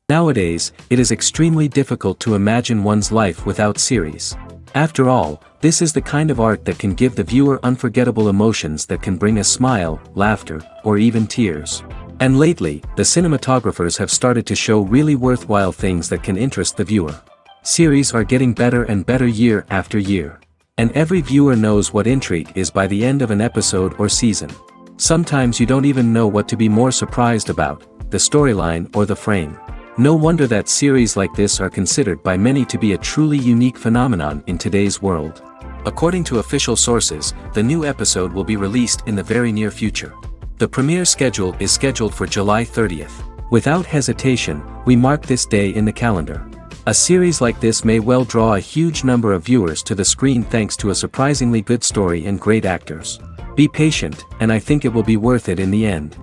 Nowadays, it is extremely difficult to imagine one's life without series. After all, this is the kind of art that can give the viewer unforgettable emotions that can bring a smile, laughter, or even tears. And lately, the cinematographers have started to show really worthwhile things that can interest the viewer. Series are getting better and better year after year. And every viewer knows what intrigue is by the end of an episode or season. Sometimes you don't even know what to be more surprised about, the storyline or the frame. No wonder that series like this are considered by many to be a truly unique phenomenon in today's world. According to official sources, the new episode will be released in the very near future. The premiere schedule is scheduled for July 30th. Without hesitation, we mark this day in the calendar. A series like this may well draw a huge number of viewers to the screen thanks to a surprisingly good story and great actors. Be patient, and I think it will be worth it in the end.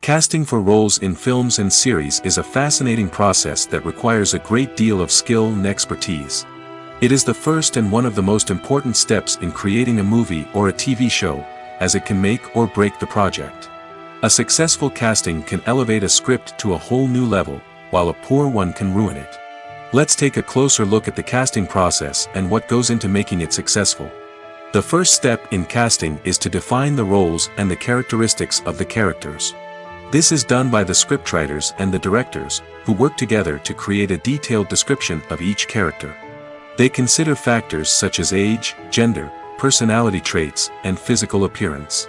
Casting for roles in films and series is a fascinating process that requires a great deal of skill and expertise. It is the first and one of the most important steps in creating a movie or a TV show, as it can make or break the project. A successful casting can elevate a script to a whole new level, while a poor one can ruin it. Let's take a closer look at the casting process and what goes into making it successful. The first step in casting is to define the roles and the characteristics of the characters. This is done by the scriptwriters and the directors, who work together to create a detailed description of each character. They consider factors such as age, gender, personality traits, and physical appearance.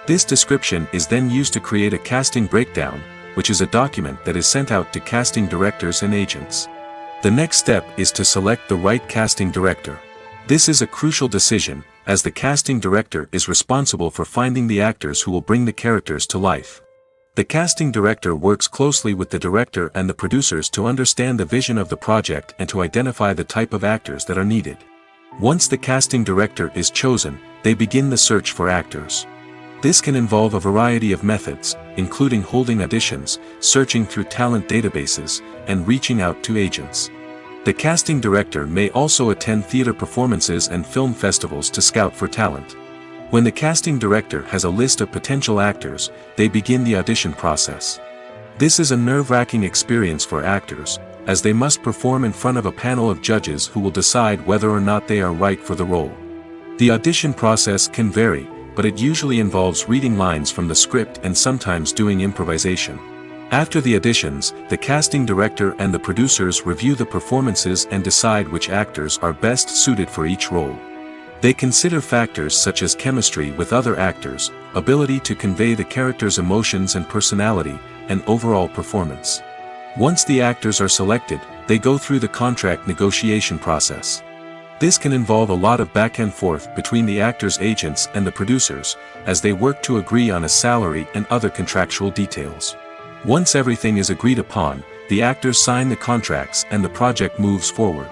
This description is then used to create a casting breakdown, which is a document that is sent out to casting directors and agents. The next step is to select the right casting director. This is a crucial decision, as the casting director is responsible for finding the actors who will bring the characters to life. The casting director works closely with the director and the producers to understand the vision of the project and to identify the type of actors that are needed. Once the casting director is chosen, they begin the search for actors. This can involve a variety of methods, including holding auditions, searching through talent databases, and reaching out to agents. The casting director may also attend theater performances and film festivals to scout for talent. When the casting director has a list of potential actors, they begin the audition process. This is a nerve-wracking experience for actors, as they must perform in front of a panel of judges who will decide whether or not they are right for the role. The audition process can vary, but it usually involves reading lines from the script and sometimes doing improvisation. After the auditions, the casting director and the producers review the performances and decide which actors are best suited for each role. They consider factors such as chemistry with other actors, ability to convey the character's emotions and personality, and overall performance. Once the actors are selected, they go through the contract negotiation process. This can involve a lot of back and forth between the actors' agents and the producers, as they work to agree on a salary and other contractual details. Once everything is agreed upon, the actors sign the contracts and the project moves forward.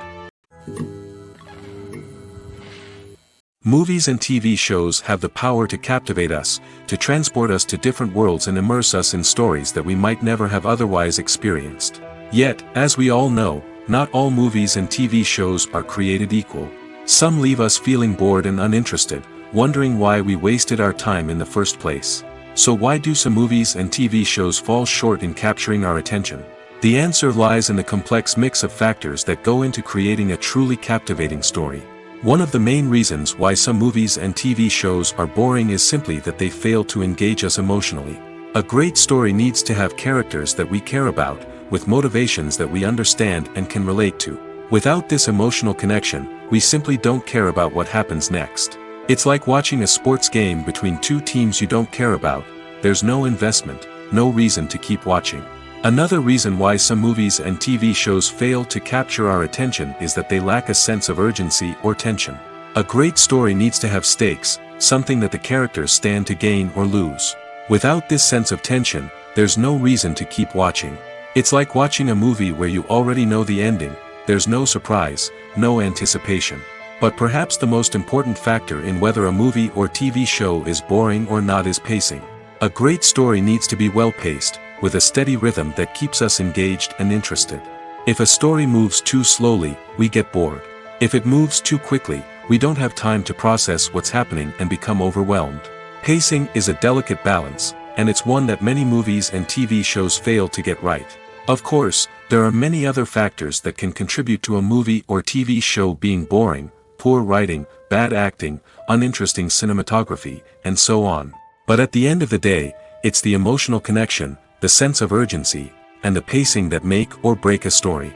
Movies and TV shows have the power to captivate us, to transport us to different worlds and immerse us in stories that we might never have otherwise experienced. Yet, as we all know, not all movies and TV shows are created equal. Some leave us feeling bored and uninterested, wondering why we wasted our time in the first place. So why do some movies and TV shows fall short in capturing our attention? The answer lies in the complex mix of factors that go into creating a truly captivating story. One of the main reasons why some movies and TV shows are boring is simply that they fail to engage us emotionally. A great story needs to have characters that we care about, with motivations that we understand and can relate to. Without this emotional connection, we simply don't care about what happens next. It's like watching a sports game between two teams you don't care about. There's no investment, no reason to keep watching. Another reason why some movies and TV shows fail to capture our attention is that they lack a sense of urgency or tension. A great story needs to have stakes, something that the characters stand to gain or lose. Without this sense of tension, there's no reason to keep watching. It's like watching a movie where you already know the ending. There's no surprise, no anticipation. But perhaps the most important factor in whether a movie or TV show is boring or not is pacing. A great story needs to be well-paced, with a steady rhythm that keeps us engaged and interested. If a story moves too slowly, we get bored. If it moves too quickly, we don't have time to process what's happening and become overwhelmed. Pacing is a delicate balance, and it's one that many movies and TV shows fail to get right. Of course, there are many other factors that can contribute to a movie or TV show being boring: poor writing, bad acting, uninteresting cinematography, and so on. But at the end of the day, it's the emotional connection, the sense of urgency, and the pacing that make or break a story.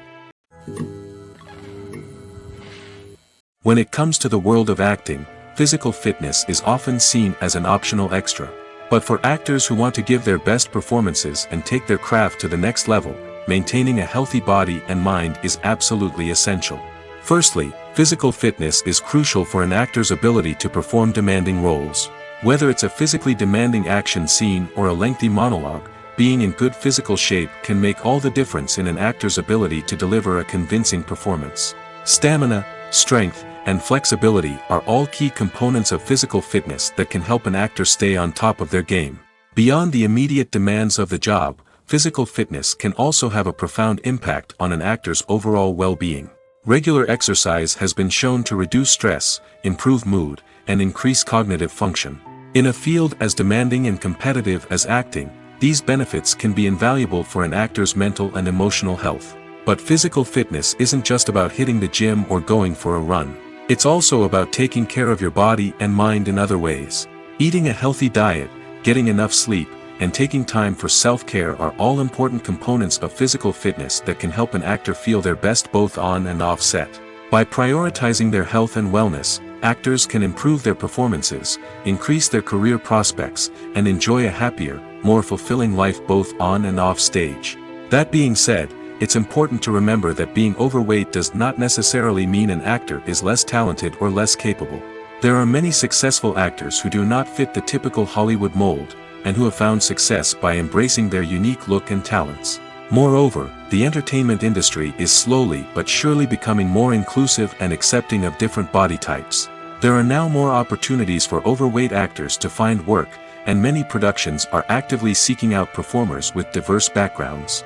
When it comes to the world of acting, physical fitness is often seen as an optional extra. But for actors who want to give their best performances and take their craft to the next level, maintaining a healthy body and mind is absolutely essential. Firstly, physical fitness is crucial for an actor's ability to perform demanding roles. Whether it's a physically demanding action scene or a lengthy monologue, being in good physical shape can make all the difference in an actor's ability to deliver a convincing performance. Stamina, strength, and flexibility are all key components of physical fitness that can help an actor stay on top of their game. Beyond the immediate demands of the job, physical fitness can also have a profound impact on an actor's overall well-being. Regular exercise has been shown to reduce stress, improve mood, and increase cognitive function. In a field as demanding and competitive as acting, these benefits can be invaluable for an actor's mental and emotional health. But physical fitness isn't just about hitting the gym or going for a run. It's also about taking care of your body and mind in other ways. Eating a healthy diet, getting enough sleep, and taking time for self-care are all important components of physical fitness that can help an actor feel their best both on and off set. By prioritizing their health and wellness, actors can improve their performances, increase their career prospects, and enjoy a happier, more fulfilling life both on and off stage. That being said, it's important to remember that being overweight does not necessarily mean an actor is less talented or less capable. There are many successful actors who do not fit the typical Hollywood mold, and who have found success by embracing their unique look and talents. Moreover, the entertainment industry is slowly but surely becoming more inclusive and accepting of different body types. There are now more opportunities for overweight actors to find work, and many productions are actively seeking out performers with diverse backgrounds.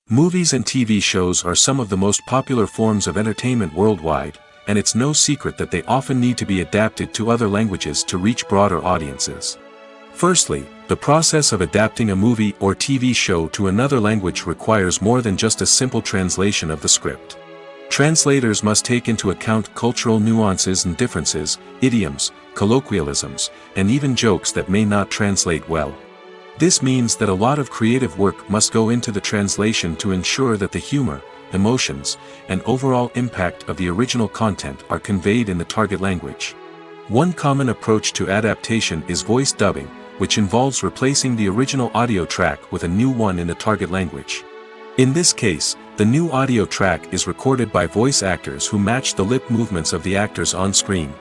Movies and TV shows are some of the most popular forms of entertainment worldwide, and it's no secret that they often need to be adapted to other languages to reach broader audiences. Firstly, the process of adapting a movie or TV show to another language requires more than just a simple translation of the script. Translators must take into account cultural nuances and differences, idioms, colloquialisms, and even jokes that may not translate well. This means that a lot of creative work must go into the translation to ensure that the humor, emotions, and overall impact of the original content are conveyed in the target language. One common approach to adaptation is voice dubbing, which involves replacing the original audio track with a new one in the target language. In this case, the new audio track is recorded by voice actors who match the lip movements of the actors on screen.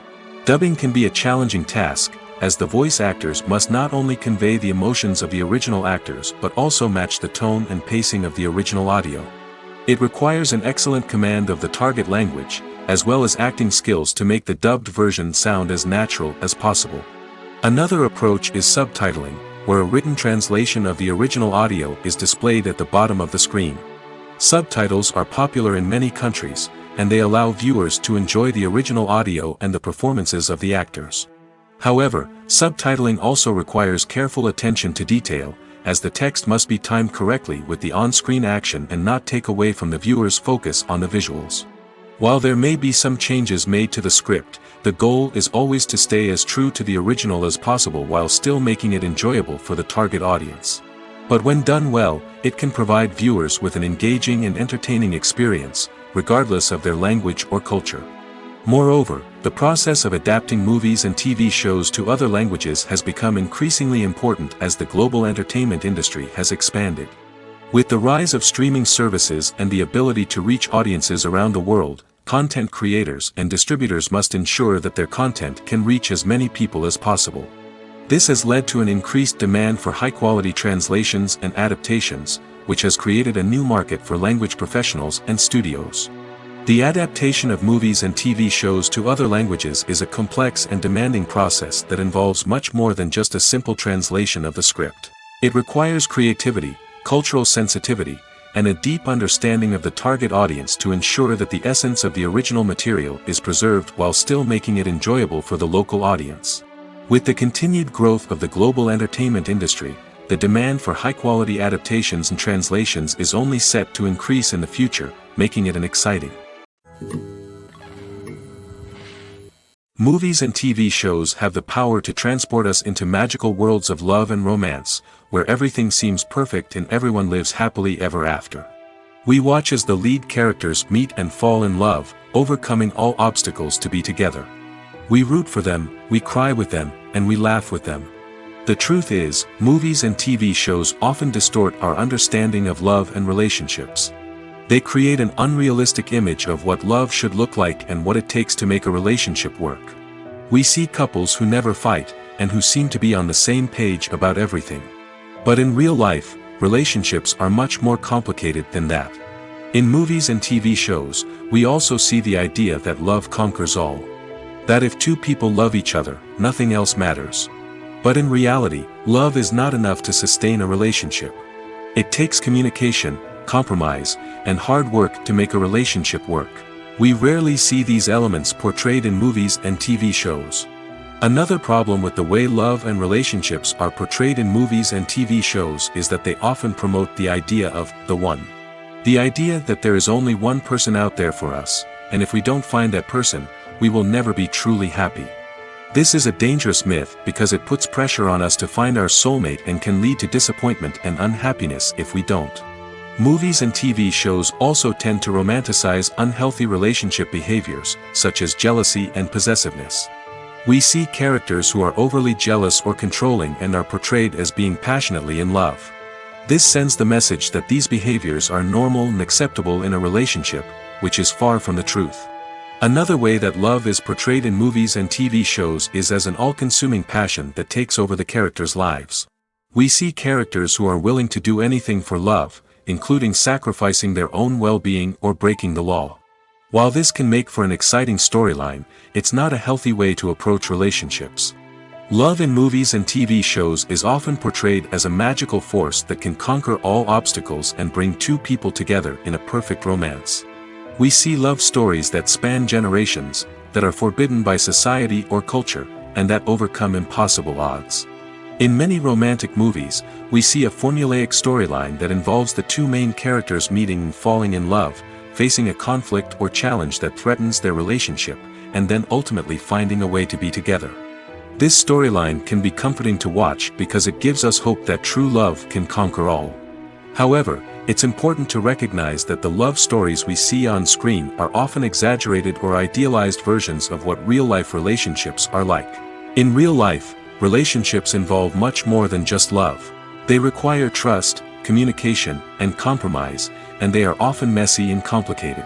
Dubbing can be a challenging task, as the voice actors must not only convey the emotions of the original actors but also match the tone and pacing of the original audio. It requires an excellent command of the target language, as well as acting skills to make the dubbed version sound as natural as possible. Another approach is subtitling, where a written translation of the original audio is displayed at the bottom of the screen. Subtitles are popular in many countries, and they allow viewers to enjoy the original audio and the performances of the actors. However, subtitling also requires careful attention to detail, as the text must be timed correctly with the on-screen action and not take away from the viewer's focus on the visuals. While there may be some changes made to the script, the goal is always to stay as true to the original as possible while still making it enjoyable for the target audience. But when done well, it can provide viewers with an engaging and entertaining experience, regardless of their language or culture. Moreover, the process of adapting movies and TV shows to other languages has become increasingly important as the global entertainment industry has expanded. With the rise of streaming services and the ability to reach audiences around the world, content creators and distributors must ensure that their content can reach as many people as possible. This has led to an increased demand for high-quality translations and adaptations, which has created a new market for language professionals and studios. The adaptation of movies and TV shows to other languages is a complex and demanding process that involves much more than just a simple translation of the script. It requires creativity, cultural sensitivity, and a deep understanding of the target audience to ensure that the essence of the original material is preserved while still making it enjoyable for the local audience. With the continued growth of the global entertainment industry, the demand for high-quality adaptations and translations is only set to increase in the future, making it an exciting. Movies and TV shows have the power to transport us into magical worlds of love and romance, where everything seems perfect and everyone lives happily ever after. We watch as the lead characters meet and fall in love, overcoming all obstacles to be together. We root for them, we cry with them, and we laugh with them. The truth is, movies and TV shows often distort our understanding of love and relationships. They create an unrealistic image of what love should look like and what it takes to make a relationship work. We see couples who never fight, and who seem to be on the same page about everything. But in real life, relationships are much more complicated than that. In movies and TV shows, we also see the idea that love conquers all. That if two people love each other, nothing else matters. But in reality, love is not enough to sustain a relationship. It takes communication, compromise, and hard work to make a relationship work. We rarely see these elements portrayed in movies and TV shows. Another problem with the way love and relationships are portrayed in movies and TV shows is that they often promote the idea of the one. The idea that there is only one person out there for us, and if we don't find that person, we will never be truly happy. This is a dangerous myth because it puts pressure on us to find our soulmate and can lead to disappointment and unhappiness if we don't. Movies and TV shows also tend to romanticize unhealthy relationship behaviors, such as jealousy and possessiveness. We see characters who are overly jealous or controlling and are portrayed as being passionately in love. This sends the message that these behaviors are normal and acceptable in a relationship, which is far from the truth. Another way that love is portrayed in movies and TV shows is as an all-consuming passion that takes over the characters' lives. We see characters who are willing to do anything for love, including sacrificing their own well-being or breaking the law. While this can make for an exciting storyline, it's not a healthy way to approach relationships. Love in movies and TV shows is often portrayed as a magical force that can conquer all obstacles and bring two people together in a perfect romance. We see love stories that span generations, that are forbidden by society or culture, and that overcome impossible odds. In many romantic movies, we see a formulaic storyline that involves the two main characters meeting and falling in love, facing a conflict or challenge that threatens their relationship, and then ultimately finding a way to be together. This storyline can be comforting to watch because it gives us hope that true love can conquer all. However, it's important to recognize that the love stories we see on screen are often exaggerated or idealized versions of what real-life relationships are like. In real life, relationships involve much more than just love. They require trust, communication, and compromise, and they are often messy and complicated.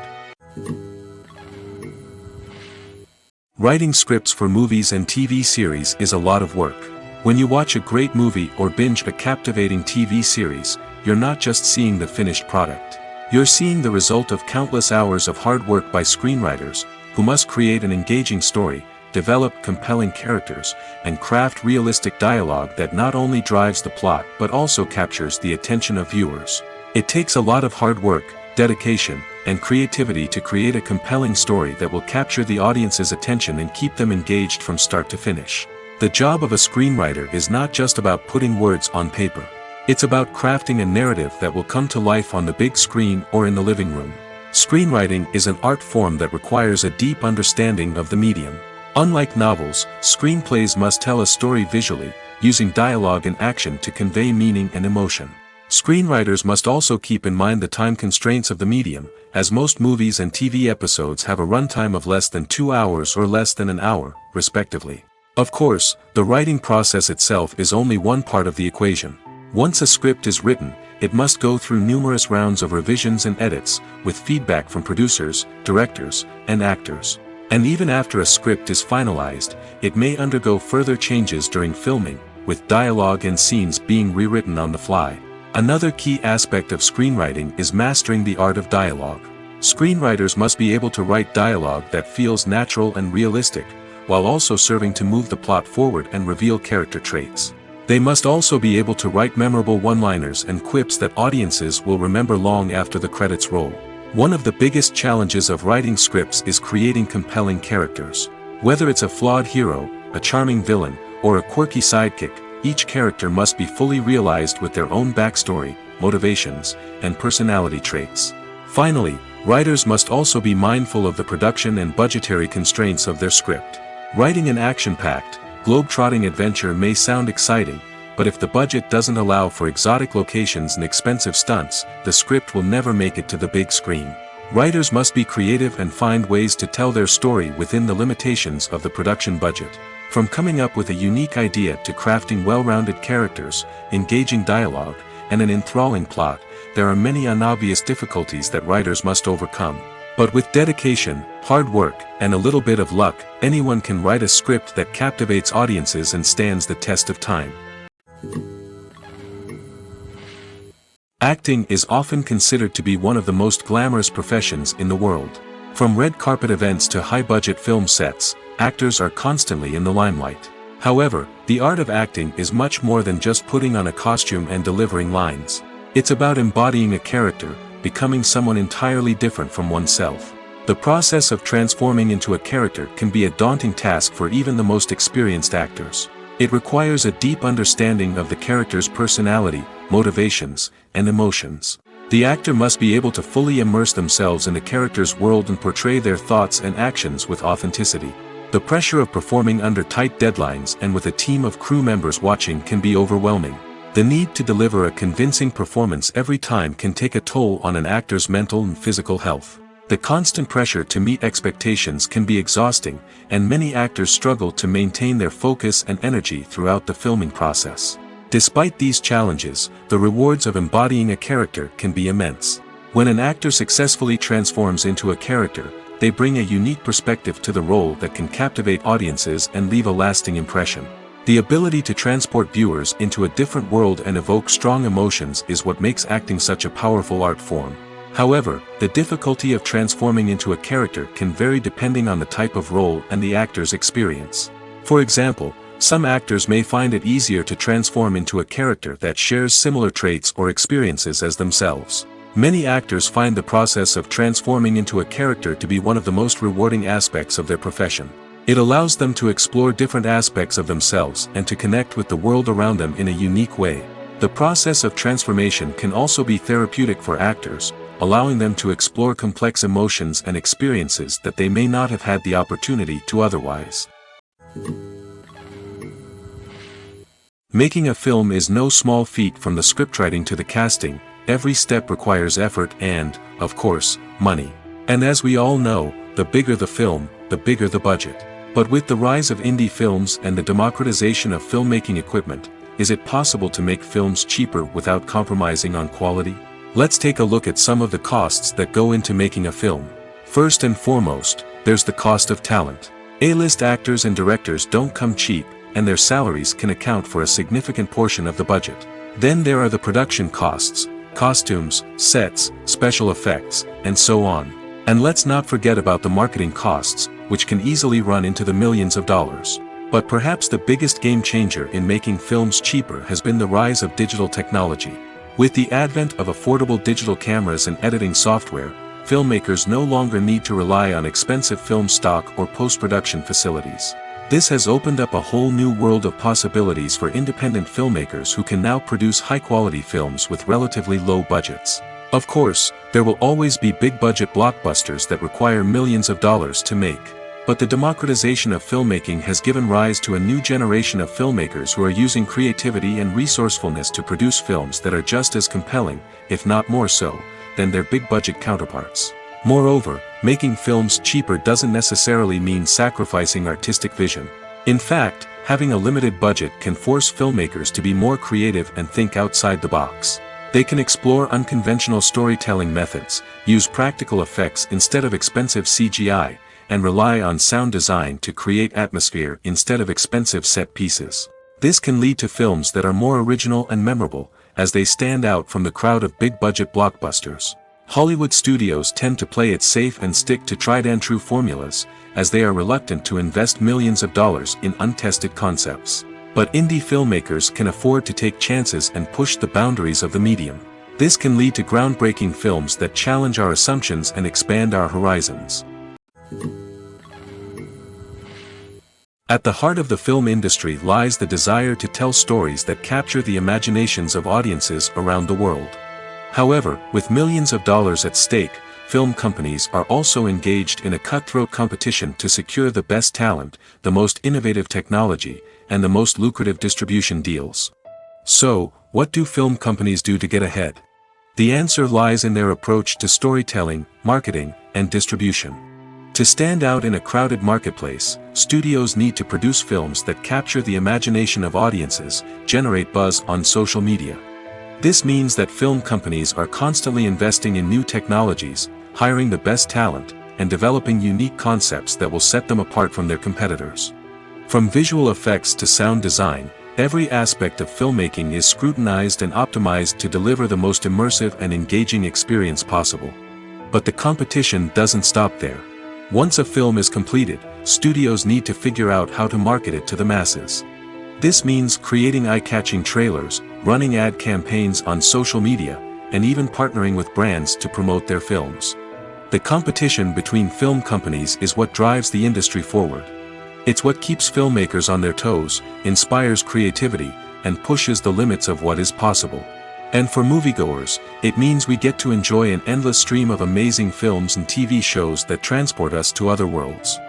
Writing scripts for movies and TV series is a lot of work. When you watch a great movie or binge a captivating TV series, you're not just seeing the finished product. You're seeing the result of countless hours of hard work by screenwriters, who must create an engaging story, develop compelling characters, and craft realistic dialogue that not only drives the plot but also captures the attention of viewers. It takes a lot of hard work, dedication, and creativity to create a compelling story that will capture the audience's attention and keep them engaged from start to finish. The job of a screenwriter is not just about putting words on paper. It's about crafting a narrative that will come to life on the big screen or in the living room. Screenwriting is an art form that requires a deep understanding of the medium. Unlike novels, screenplays must tell a story visually, using dialogue and action to convey meaning and emotion. Screenwriters must also keep in mind the time constraints of the medium, as most movies and TV episodes have a runtime of less than 2 hours or less than an hour, respectively. Of course, the writing process itself is only one part of the equation. Once a script is written, it must go through numerous rounds of revisions and edits, with feedback from producers, directors, and actors. And even after a script is finalized, it may undergo further changes during filming, with dialogue and scenes being rewritten on the fly. Another key aspect of screenwriting is mastering the art of dialogue. Screenwriters must be able to write dialogue that feels natural and realistic, while also serving to move the plot forward and reveal character traits. They must also be able to write memorable one-liners and quips that audiences will remember long after the credits roll. One of the biggest challenges of writing scripts is creating compelling characters. Whether it's a flawed hero, a charming villain, or a quirky sidekick, each character must be fully realized with their own backstory, motivations, and personality traits. Finally, writers must also be mindful of the production and budgetary constraints of their script. Writing an action-packed, globe-trotting adventure may sound exciting, but if the budget doesn't allow for exotic locations and expensive stunts, the script will never make it to the big screen. Writers must be creative and find ways to tell their story within the limitations of the production budget. From coming up with a unique idea to crafting well-rounded characters, engaging dialogue, and an enthralling plot, there are many unobvious difficulties that writers must overcome. But with dedication, hard work, and a little bit of luck, anyone can write a script that captivates audiences and stands the test of time. Acting is often considered to be one of the most glamorous professions in the world. From red carpet events to high-budget film sets, actors are constantly in the limelight. However, the art of acting is much more than just putting on a costume and delivering lines. It's about embodying a character, becoming someone entirely different from oneself. The process of transforming into a character can be a daunting task for even the most experienced actors. It requires a deep understanding of the character's personality, motivations, and emotions. The actor must be able to fully immerse themselves in the character's world and portray their thoughts and actions with authenticity. The pressure of performing under tight deadlines and with a team of crew members watching can be overwhelming. The need to deliver a convincing performance every time can take a toll on an actor's mental and physical health. The constant pressure to meet expectations can be exhausting, and many actors struggle to maintain their focus and energy throughout the filming process. Despite these challenges, the rewards of embodying a character can be immense. When an actor successfully transforms into a character, they bring a unique perspective to the role that can captivate audiences and leave a lasting impression. The ability to transport viewers into a different world and evoke strong emotions is what makes acting such a powerful art form. However, the difficulty of transforming into a character can vary depending on the type of role and the actor's experience. For example, some actors may find it easier to transform into a character that shares similar traits or experiences as themselves. Many actors find the process of transforming into a character to be one of the most rewarding aspects of their profession. It allows them to explore different aspects of themselves and to connect with the world around them in a unique way. The process of transformation can also be therapeutic for actors, allowing them to explore complex emotions and experiences that they may not have had the opportunity to otherwise. Making a film is no small feat. From the scriptwriting to the casting, every step requires effort and, of course, money. And as we all know, the bigger the film, the bigger the budget. But with the rise of indie films and the democratization of filmmaking equipment, is it possible to make films cheaper without compromising on quality? Let's take a look at some of the costs that go into making a film. First and foremost, there's the cost of talent. A-list actors and directors don't come cheap, and their salaries can account for a significant portion of the budget. Then there are the production costs, costumes, sets, special effects, and so on. And let's not forget about the marketing costs, which can easily run into the millions of dollars. But perhaps the biggest game changer in making films cheaper has been the rise of digital technology. With the advent of affordable digital cameras and editing software, filmmakers no longer need to rely on expensive film stock or post-production facilities. This has opened up a whole new world of possibilities for independent filmmakers who can now produce high-quality films with relatively low budgets. Of course, there will always be big-budget blockbusters that require millions of dollars to make. But the democratization of filmmaking has given rise to a new generation of filmmakers who are using creativity and resourcefulness to produce films that are just as compelling, if not more so, than their big-budget counterparts. Moreover, making films cheaper doesn't necessarily mean sacrificing artistic vision. In fact, having a limited budget can force filmmakers to be more creative and think outside the box. They can explore unconventional storytelling methods, use practical effects instead of expensive CGI, and rely on sound design to create atmosphere instead of expensive set pieces. This can lead to films that are more original and memorable, as they stand out from the crowd of big-budget blockbusters. Hollywood studios tend to play it safe and stick to tried-and-true formulas, as they are reluctant to invest millions of dollars in untested concepts. But indie filmmakers can afford to take chances and push the boundaries of the medium. This can lead to groundbreaking films that challenge our assumptions and expand our horizons. At the heart of the film industry lies the desire to tell stories that capture the imaginations of audiences around the world. However, with millions of dollars at stake, film companies are also engaged in a cutthroat competition to secure the best talent, the most innovative technology, and the most lucrative distribution deals. So, what do film companies do to get ahead? The answer lies in their approach to storytelling, marketing, and distribution. To stand out in a crowded marketplace, studios need to produce films that capture the imagination of audiences, generate buzz on social media. This means that film companies are constantly investing in new technologies, hiring the best talent, and developing unique concepts that will set them apart from their competitors. From visual effects to sound design, every aspect of filmmaking is scrutinized and optimized to deliver the most immersive and engaging experience possible. But the competition doesn't stop there. Once a film is completed, studios need to figure out how to market it to the masses. This means creating eye-catching trailers, running ad campaigns on social media, and even partnering with brands to promote their films. The competition between film companies is what drives the industry forward. It's what keeps filmmakers on their toes, inspires creativity, and pushes the limits of what is possible. And for moviegoers, it means we get to enjoy an endless stream of amazing films and TV shows that transport us to other worlds.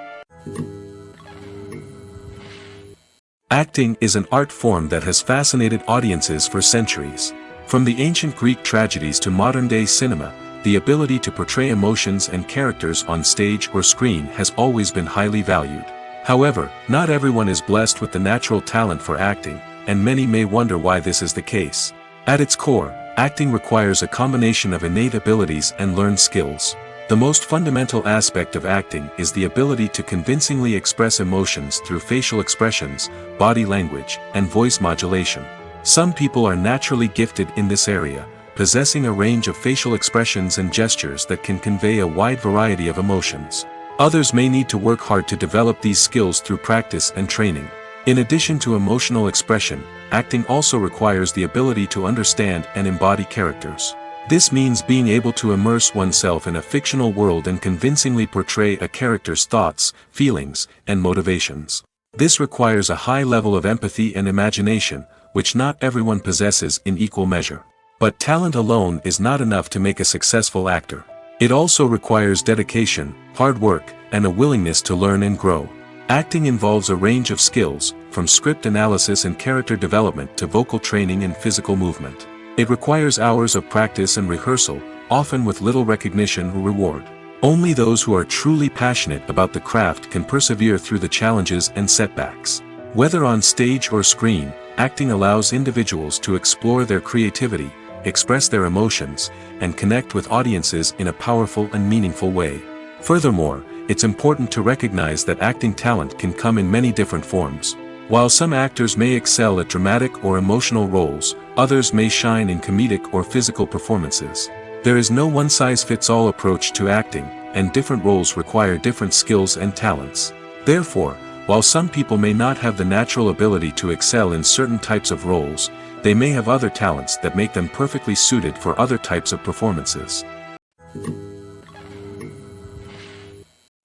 Acting is an art form that has fascinated audiences for centuries. From the ancient Greek tragedies to modern-day cinema, the ability to portray emotions and characters on stage or screen has always been highly valued. However, not everyone is blessed with the natural talent for acting, and many may wonder why this is the case. At its core, acting requires a combination of innate abilities and learned skills. The most fundamental aspect of acting is the ability to convincingly express emotions through facial expressions, body language, and voice modulation. Some people are naturally gifted in this area, possessing a range of facial expressions and gestures that can convey a wide variety of emotions. Others may need to work hard to develop these skills through practice and training. In addition to emotional expression, acting also requires the ability to understand and embody characters. This means being able to immerse oneself in a fictional world and convincingly portray a character's thoughts, feelings, and motivations. This requires a high level of empathy and imagination, which not everyone possesses in equal measure. But talent alone is not enough to make a successful actor. It also requires dedication, hard work, and a willingness to learn and grow. Acting involves a range of skills, from script analysis and character development to vocal training and physical movement. It requires hours of practice and rehearsal, often with little recognition or reward. Only those who are truly passionate about the craft can persevere through the challenges and setbacks. Whether on stage or screen, acting allows individuals to explore their creativity, express their emotions, and connect with audiences in a powerful and meaningful way. Furthermore, it's important to recognize that acting talent can come in many different forms. While some actors may excel at dramatic or emotional roles, others may shine in comedic or physical performances. There is no one-size-fits-all approach to acting, and different roles require different skills and talents. Therefore, while some people may not have the natural ability to excel in certain types of roles, they may have other talents that make them perfectly suited for other types of performances.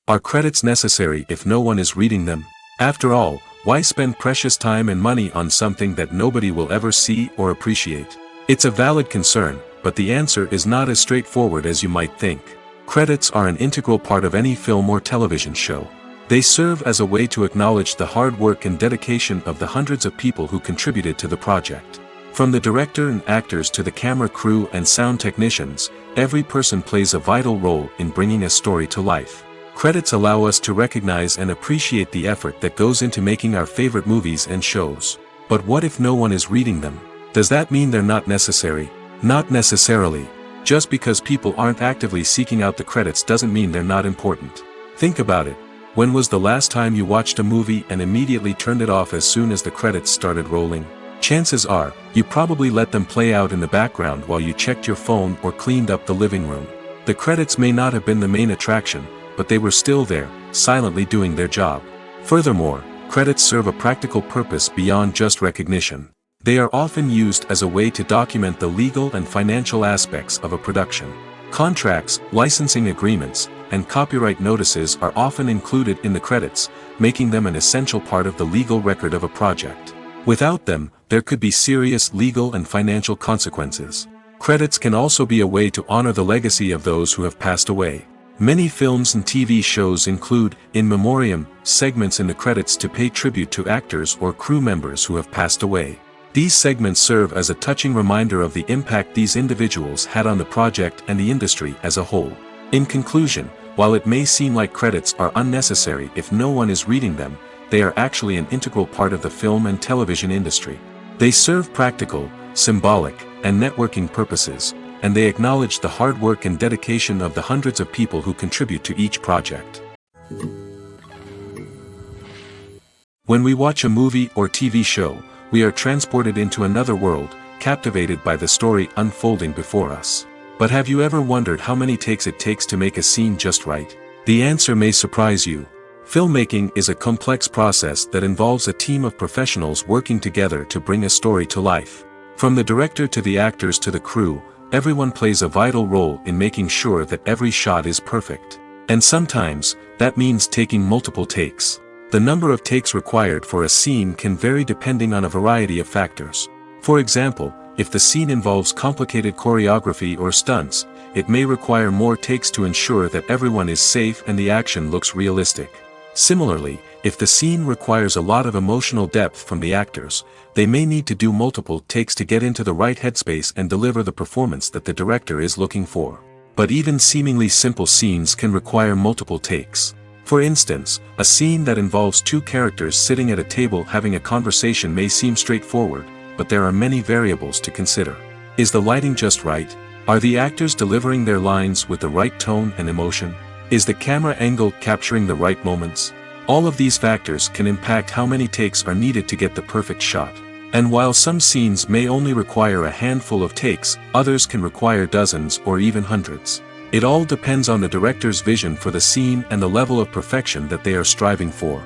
Are credits necessary if no one is reading them? After all, why spend precious time and money on something that nobody will ever see or appreciate? It's a valid concern, but the answer is not as straightforward as you might think. Credits are an integral part of any film or television show. They serve as a way to acknowledge the hard work and dedication of the hundreds of people who contributed to the project. From the director and actors to the camera crew and sound technicians, every person plays a vital role in bringing a story to life. Credits allow us to recognize and appreciate the effort that goes into making our favorite movies and shows. But what if no one is reading them? Does that mean they're not necessary? Not necessarily. Just because people aren't actively seeking out the credits doesn't mean they're not important. Think about it. When was the last time you watched a movie and immediately turned it off as soon as the credits started rolling? Chances are, you probably let them play out in the background while you checked your phone or cleaned up the living room. The credits may not have been the main attraction, but they were still there, silently doing their job. Furthermore, credits serve a practical purpose beyond just recognition. They are often used as a way to document the legal and financial aspects of a production. Contracts, licensing agreements, and copyright notices are often included in the credits, making them an essential part of the legal record of a project. Without them, there could be serious legal and financial consequences. Credits can also be a way to honor the legacy of those who have passed away. Many films and TV shows include, in memoriam, segments in the credits to pay tribute to actors or crew members who have passed away. These segments serve as a touching reminder of the impact these individuals had on the project and the industry as a whole. In conclusion, while it may seem like credits are unnecessary if no one is reading them, they are actually an integral part of the film and television industry. They serve practical, symbolic, and networking purposes, and they acknowledge the hard work and dedication of the hundreds of people who contribute to each project. When we watch a movie or TV show, we are transported into another world, captivated by the story unfolding before us. But have you ever wondered how many takes it takes to make a scene just right? The answer may surprise you. Filmmaking is a complex process that involves a team of professionals working together to bring a story to life. From the director to the actors to the crew, everyone plays a vital role in making sure that every shot is perfect. And sometimes, that means taking multiple takes. The number of takes required for a scene can vary depending on a variety of factors. For example, if the scene involves complicated choreography or stunts, it may require more takes to ensure that everyone is safe and the action looks realistic. Similarly, if the scene requires a lot of emotional depth from the actors, they may need to do multiple takes to get into the right headspace and deliver the performance that the director is looking for. But even seemingly simple scenes can require multiple takes. For instance, a scene that involves two characters sitting at a table having a conversation may seem straightforward, but there are many variables to consider. Is the lighting just right? Are the actors delivering their lines with the right tone and emotion? Is the camera angle capturing the right moments? All of these factors can impact how many takes are needed to get the perfect shot. And while some scenes may only require a handful of takes, others can require dozens or even hundreds. It all depends on the director's vision for the scene and the level of perfection that they are striving for.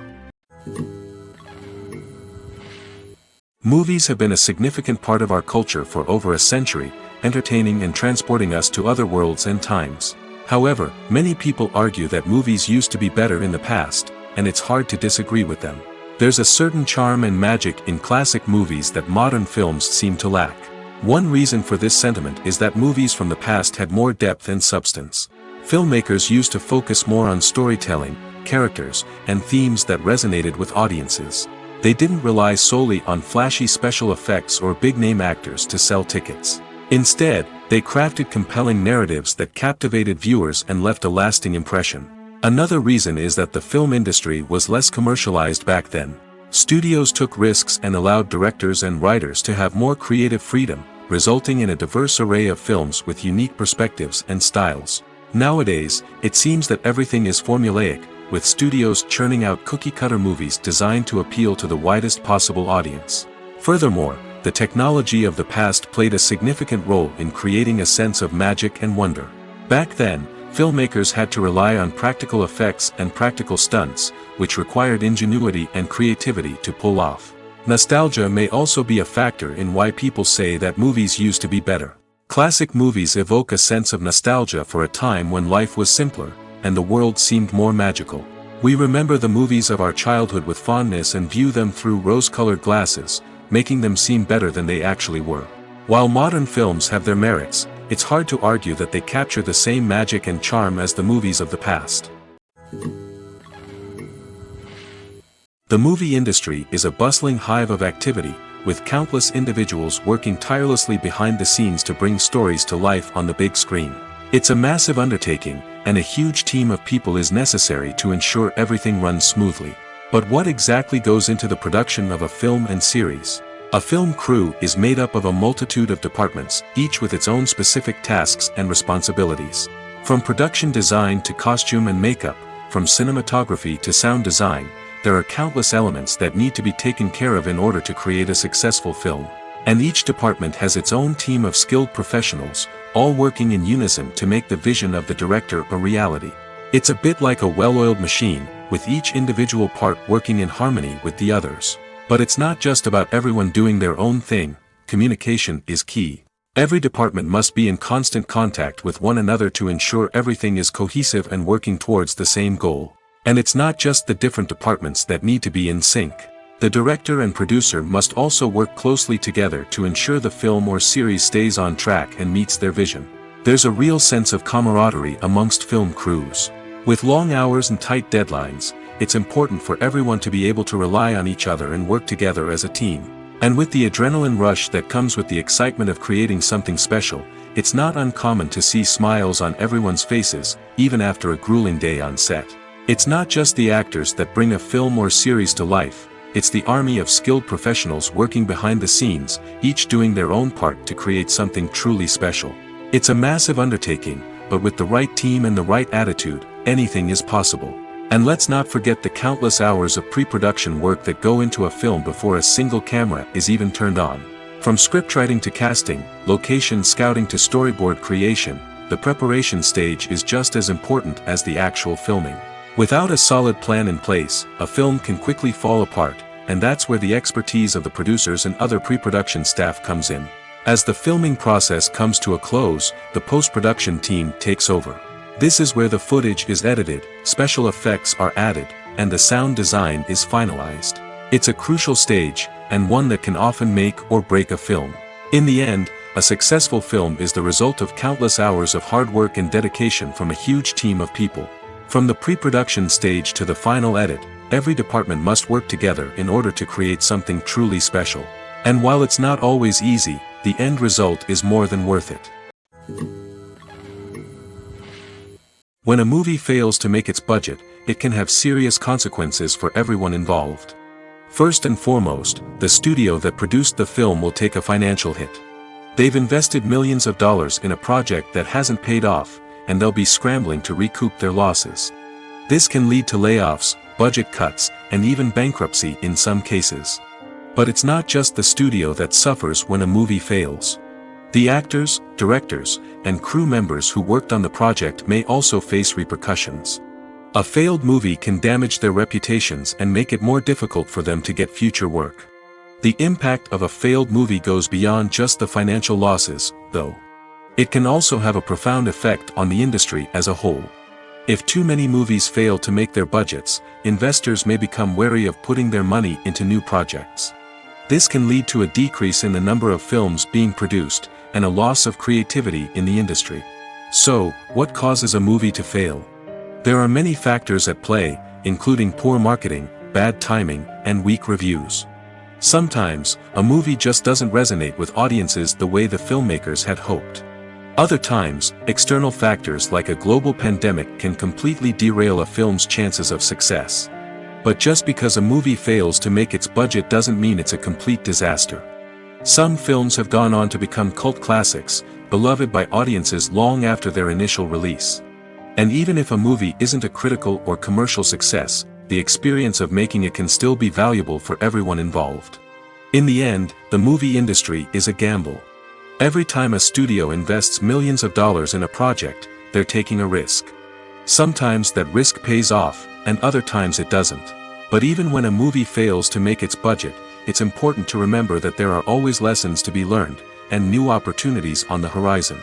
Movies have been a significant part of our culture for over a century, entertaining and transporting us to other worlds and times. However, many people argue that movies used to be better in the past, and it's hard to disagree with them. There's a certain charm and magic in classic movies that modern films seem to lack. One reason for this sentiment is that movies from the past had more depth and substance. Filmmakers used to focus more on storytelling, characters, and themes that resonated with audiences. They didn't rely solely on flashy special effects or big-name actors to sell tickets. Instead, they crafted compelling narratives that captivated viewers and left a lasting impression. Another reason is that the film industry was less commercialized back then. Studios took risks and allowed directors and writers to have more creative freedom, resulting in a diverse array of films with unique perspectives and styles. Nowadays, it seems that everything is formulaic, with studios churning out cookie-cutter movies designed to appeal to the widest possible audience. Furthermore, the technology of the past played a significant role in creating a sense of magic and wonder. Back then, filmmakers had to rely on practical effects and practical stunts, which required ingenuity and creativity to pull off. Nostalgia may also be a factor in why people say that movies used to be better. Classic movies evoke a sense of nostalgia for a time when life was simpler, and the world seemed more magical. We remember the movies of our childhood with fondness and view them through rose-colored glasses, making them seem better than they actually were. While modern films have their merits, it's hard to argue that they capture the same magic and charm as the movies of the past. The movie industry is a bustling hive of activity, with countless individuals working tirelessly behind the scenes to bring stories to life on the big screen. It's a massive undertaking, and a huge team of people is necessary to ensure everything runs smoothly. But what exactly goes into the production of a film and series? A film crew is made up of a multitude of departments, each with its own specific tasks and responsibilities. From production design to costume and makeup, from cinematography to sound design, there are countless elements that need to be taken care of in order to create a successful film. And each department has its own team of skilled professionals, all working in unison to make the vision of the director a reality. It's a bit like a well-oiled machine, with each individual part working in harmony with the others. But it's not just about everyone doing their own thing. Communication is key. Every department must be in constant contact with one another to ensure everything is cohesive and working towards the same goal. And it's not just the different departments that need to be in sync. The director and producer must also work closely together to ensure the film or series stays on track and meets their vision. There's a real sense of camaraderie amongst film crews. With long hours and tight deadlines, it's important for everyone to be able to rely on each other and work together as a team. And with the adrenaline rush that comes with the excitement of creating something special, it's not uncommon to see smiles on everyone's faces, even after a grueling day on set. It's not just the actors that bring a film or series to life, it's the army of skilled professionals working behind the scenes, each doing their own part to create something truly special. It's a massive undertaking, but with the right team and the right attitude, anything is possible. And let's not forget the countless hours of pre-production work that go into a film before a single camera is even turned on. From scriptwriting to casting, location scouting to storyboard creation, the preparation stage is just as important as the actual filming. Without a solid plan in place, a film can quickly fall apart, and that's where the expertise of the producers and other pre-production staff comes in. As the filming process comes to a close, the post-production team takes over. This is where the footage is edited, special effects are added, and the sound design is finalized. It's a crucial stage, and one that can often make or break a film. In the end, a successful film is the result of countless hours of hard work and dedication from a huge team of people. From the pre-production stage to the final edit, every department must work together in order to create something truly special. And while it's not always easy, the end result is more than worth it. When a movie fails to make its budget, it can have serious consequences for everyone involved. First and foremost, the studio that produced the film will take a financial hit. They've invested millions of dollars in a project that hasn't paid off, and they'll be scrambling to recoup their losses. This can lead to layoffs, budget cuts, and even bankruptcy in some cases. But it's not just the studio that suffers when a movie fails. The actors, directors, and crew members who worked on the project may also face repercussions. A failed movie can damage their reputations and make it more difficult for them to get future work. The impact of a failed movie goes beyond just the financial losses, though. It can also have a profound effect on the industry as a whole. If too many movies fail to make their budgets, investors may become wary of putting their money into new projects. This can lead to a decrease in the number of films being produced, and a loss of creativity in the industry. So, what causes a movie to fail? There are many factors at play, including poor marketing, bad timing, and weak reviews. Sometimes, a movie just doesn't resonate with audiences the way the filmmakers had hoped. Other times, external factors like a global pandemic can completely derail a film's chances of success. But just because a movie fails to make its budget doesn't mean it's a complete disaster. Some films have gone on to become cult classics, beloved by audiences long after their initial release. And even if a movie isn't a critical or commercial success, the experience of making it can still be valuable for everyone involved. In the end, the movie industry is a gamble. Every time a studio invests millions of dollars in a project, they're taking a risk. Sometimes that risk pays off, and other times it doesn't. But even when a movie fails to make its budget, it's important to remember that there are always lessons to be learned, and new opportunities on the horizon.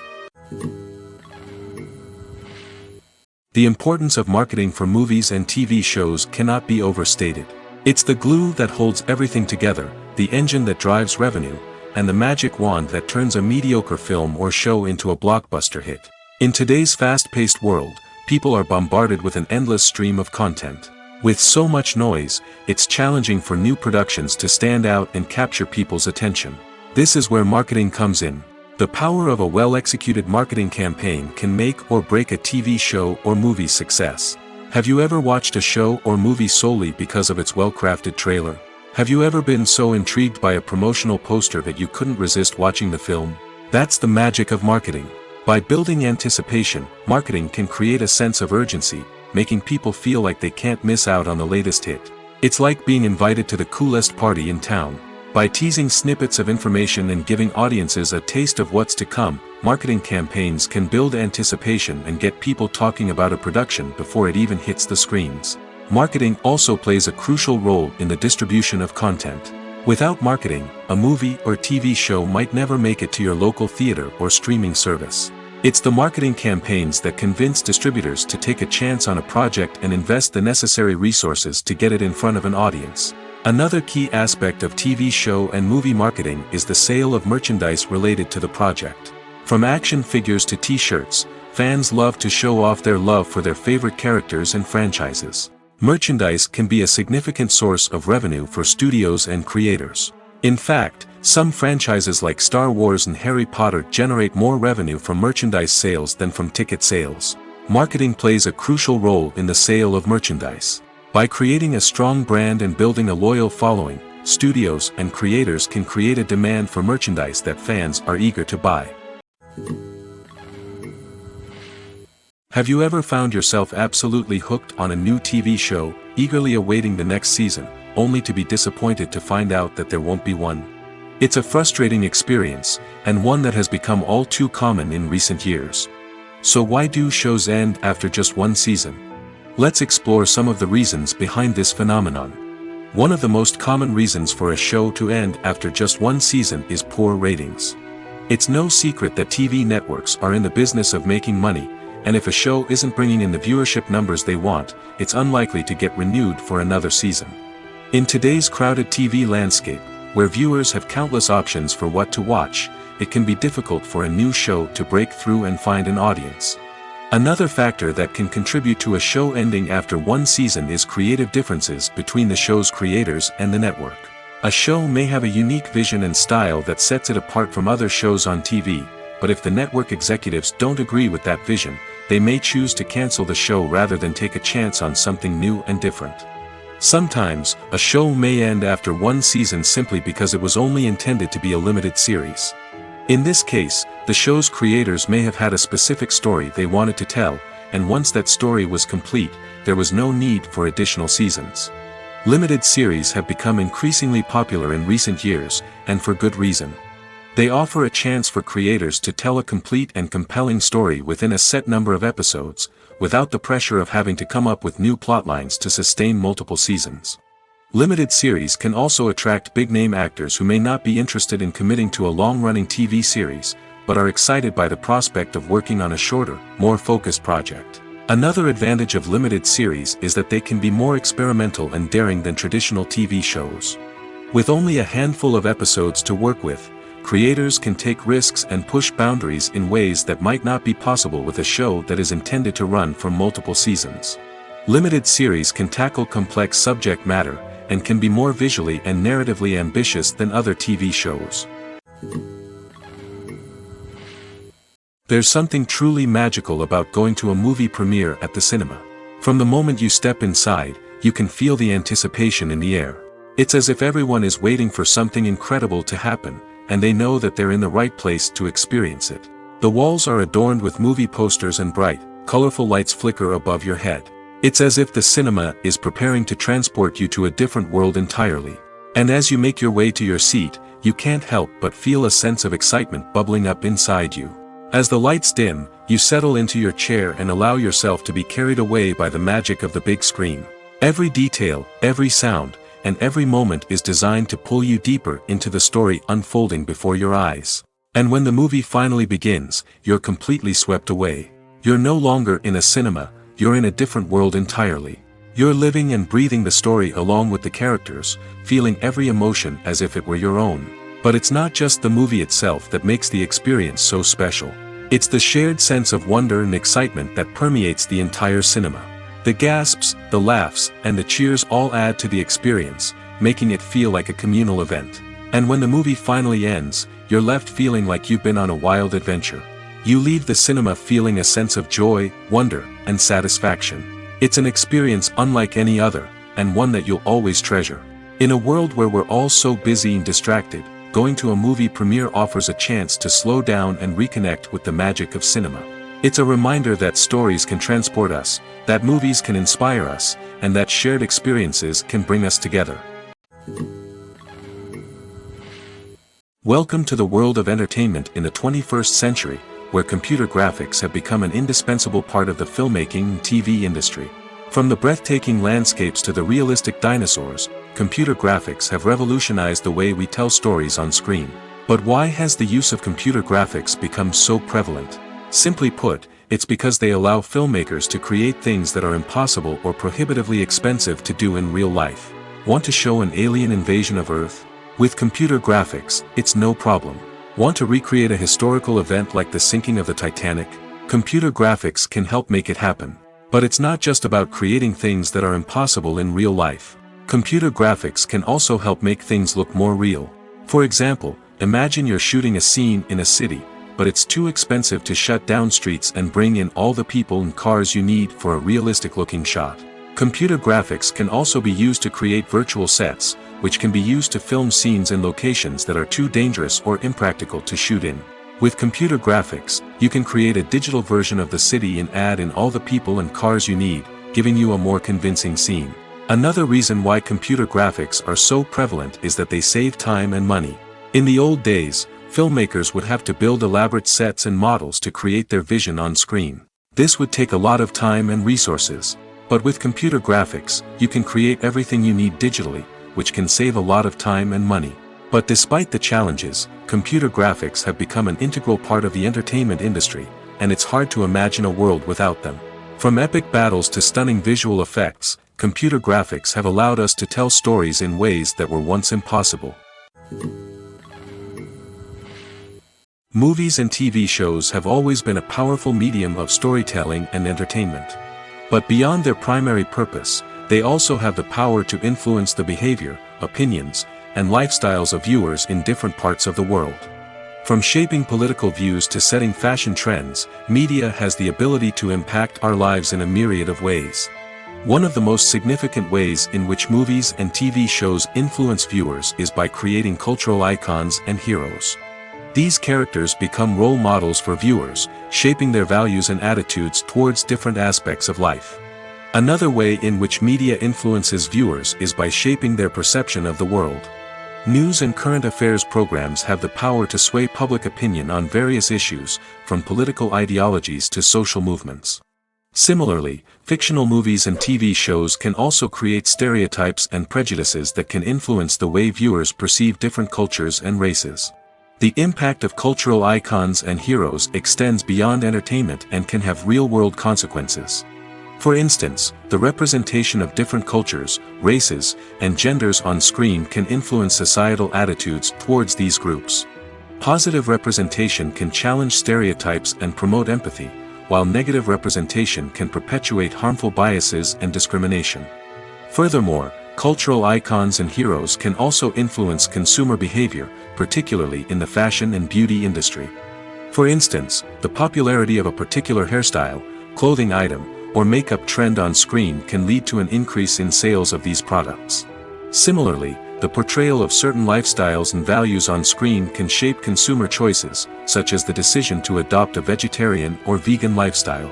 The importance of marketing for movies and TV shows cannot be overstated. It's the glue that holds everything together, the engine that drives revenue, and the magic wand that turns a mediocre film or show into a blockbuster hit. In today's fast-paced world, people are bombarded with an endless stream of content. With so much noise, it's challenging for new productions to stand out and capture people's attention. This is where marketing comes in. The power of a well-executed marketing campaign can make or break a TV show or movie's success. Have you ever watched a show or movie solely because of its well-crafted trailer? Have you ever been so intrigued by a promotional poster that you couldn't resist watching the film? That's the magic of marketing. By building anticipation, marketing can create a sense of urgency, making people feel like they can't miss out on the latest hit. It's like being invited to the coolest party in town. By teasing snippets of information and giving audiences a taste of what's to come, marketing campaigns can build anticipation and get people talking about a production before it even hits the screens. Marketing also plays a crucial role in the distribution of content. Without marketing, a movie or TV show might never make it to your local theater or streaming service. It's the marketing campaigns that convince distributors to take a chance on a project and invest the necessary resources to get it in front of an audience. Another key aspect of TV show and movie marketing is the sale of merchandise related to the project. From action figures to t-shirts, fans love to show off their love for their favorite characters and franchises. Merchandise can be a significant source of revenue for studios and creators. In fact, some franchises like Star Wars and Harry Potter generate more revenue from merchandise sales than from ticket sales. Marketing plays a crucial role in the sale of merchandise. By creating a strong brand and building a loyal following, studios and creators can create a demand for merchandise that fans are eager to buy. Have you ever found yourself absolutely hooked on a new TV show, eagerly awaiting the next season, only to be disappointed to find out that there won't be one? It's a frustrating experience, and one that has become all too common in recent years. So why do shows end after just one season? Let's explore some of the reasons behind this phenomenon. One of the most common reasons for a show to end after just one season is poor ratings. It's no secret that TV networks are in the business of making money, and if a show isn't bringing in the viewership numbers they want, it's unlikely to get renewed for another season. In today's crowded TV landscape, where viewers have countless options for what to watch, it can be difficult for a new show to break through and find an audience. Another factor that can contribute to a show ending after one season is creative differences between the show's creators and the network. A show may have a unique vision and style that sets it apart from other shows on TV, but if the network executives don't agree with that vision, they may choose to cancel the show rather than take a chance on something new and different. Sometimes, a show may end after one season simply because it was only intended to be a limited series. In this case, the show's creators may have had a specific story they wanted to tell, and once that story was complete, there was no need for additional seasons. Limited series have become increasingly popular in recent years, and for good reason. They offer a chance for creators to tell a complete and compelling story within a set number of episodes, without the pressure of having to come up with new plotlines to sustain multiple seasons. Limited series can also attract big-name actors who may not be interested in committing to a long-running TV series, but are excited by the prospect of working on a shorter, more focused project. Another advantage of limited series is that they can be more experimental and daring than traditional TV shows. With only a handful of episodes to work with, creators can take risks and push boundaries in ways that might not be possible with a show that is intended to run for multiple seasons. Limited series can tackle complex subject matter, and can be more visually and narratively ambitious than other TV shows. There's something truly magical about going to a movie premiere at the cinema. From the moment you step inside, you can feel the anticipation in the air. It's as if everyone is waiting for something incredible to happen, and they know that they're in the right place to experience it. The walls are adorned with movie posters and bright, colorful lights flicker above your head. It's as if the cinema is preparing to transport you to a different world entirely. And as you make your way to your seat, you can't help but feel a sense of excitement bubbling up inside you. As the lights dim, you settle into your chair and allow yourself to be carried away by the magic of the big screen. Every detail, every sound, and every moment is designed to pull you deeper into the story unfolding before your eyes. And when the movie finally begins, you're completely swept away. You're no longer in a cinema, you're in a different world entirely. You're living and breathing the story along with the characters, feeling every emotion as if it were your own. But it's not just the movie itself that makes the experience so special. It's the shared sense of wonder and excitement that permeates the entire cinema. The gasps, the laughs, and the cheers all add to the experience, making it feel like a communal event. And when the movie finally ends, you're left feeling like you've been on a wild adventure. You leave the cinema feeling a sense of joy, wonder, and satisfaction. It's an experience unlike any other, and one that you'll always treasure. In a world where we're all so busy and distracted, going to a movie premiere offers a chance to slow down and reconnect with the magic of cinema. It's a reminder that stories can transport us, that movies can inspire us, and that shared experiences can bring us together. Welcome to the world of entertainment in the 21st century, where computer graphics have become an indispensable part of the filmmaking and TV industry. From the breathtaking landscapes to the realistic dinosaurs, computer graphics have revolutionized the way we tell stories on screen. But why has the use of computer graphics become so prevalent? Simply put, it's because they allow filmmakers to create things that are impossible or prohibitively expensive to do in real life. Want to show an alien invasion of Earth? With computer graphics, it's no problem. Want to recreate a historical event like the sinking of the Titanic? Computer graphics can help make it happen. But it's not just about creating things that are impossible in real life. Computer graphics can also help make things look more real. For example, imagine you're shooting a scene in a city, but it's too expensive to shut down streets and bring in all the people and cars you need for a realistic-looking shot. Computer graphics can also be used to create virtual sets, which can be used to film scenes in locations that are too dangerous or impractical to shoot in. With computer graphics, you can create a digital version of the city and add in all the people and cars you need, giving you a more convincing scene. Another reason why computer graphics are so prevalent is that they save time and money. In the old days, filmmakers would have to build elaborate sets and models to create their vision on screen. This would take a lot of time and resources. But with computer graphics, you can create everything you need digitally, which can save a lot of time and money. But despite the challenges, computer graphics have become an integral part of the entertainment industry, and it's hard to imagine a world without them. From epic battles to stunning visual effects, computer graphics have allowed us to tell stories in ways that were once impossible. Movies and TV shows have always been a powerful medium of storytelling and entertainment. But beyond their primary purpose, they also have the power to influence the behavior, opinions, and lifestyles of viewers in different parts of the world. From shaping political views to setting fashion trends, media has the ability to impact our lives in a myriad of ways. One of the most significant ways in which movies and TV shows influence viewers is by creating cultural icons and heroes. These characters become role models for viewers, shaping their values and attitudes towards different aspects of life. Another way in which media influences viewers is by shaping their perception of the world. News and current affairs programs have the power to sway public opinion on various issues, from political ideologies to social movements. Similarly, fictional movies and TV shows can also create stereotypes and prejudices that can influence the way viewers perceive different cultures and races. The impact of cultural icons and heroes extends beyond entertainment and can have real-world consequences. For instance, the representation of different cultures, races, and genders on screen can influence societal attitudes towards these groups. Positive representation can challenge stereotypes and promote empathy, while negative representation can perpetuate harmful biases and discrimination. Furthermore, cultural icons and heroes can also influence consumer behavior, particularly in the fashion and beauty industry. For instance, the popularity of a particular hairstyle, clothing item, or makeup trend on screen can lead to an increase in sales of these products. Similarly, the portrayal of certain lifestyles and values on screen can shape consumer choices, such as the decision to adopt a vegetarian or vegan lifestyle.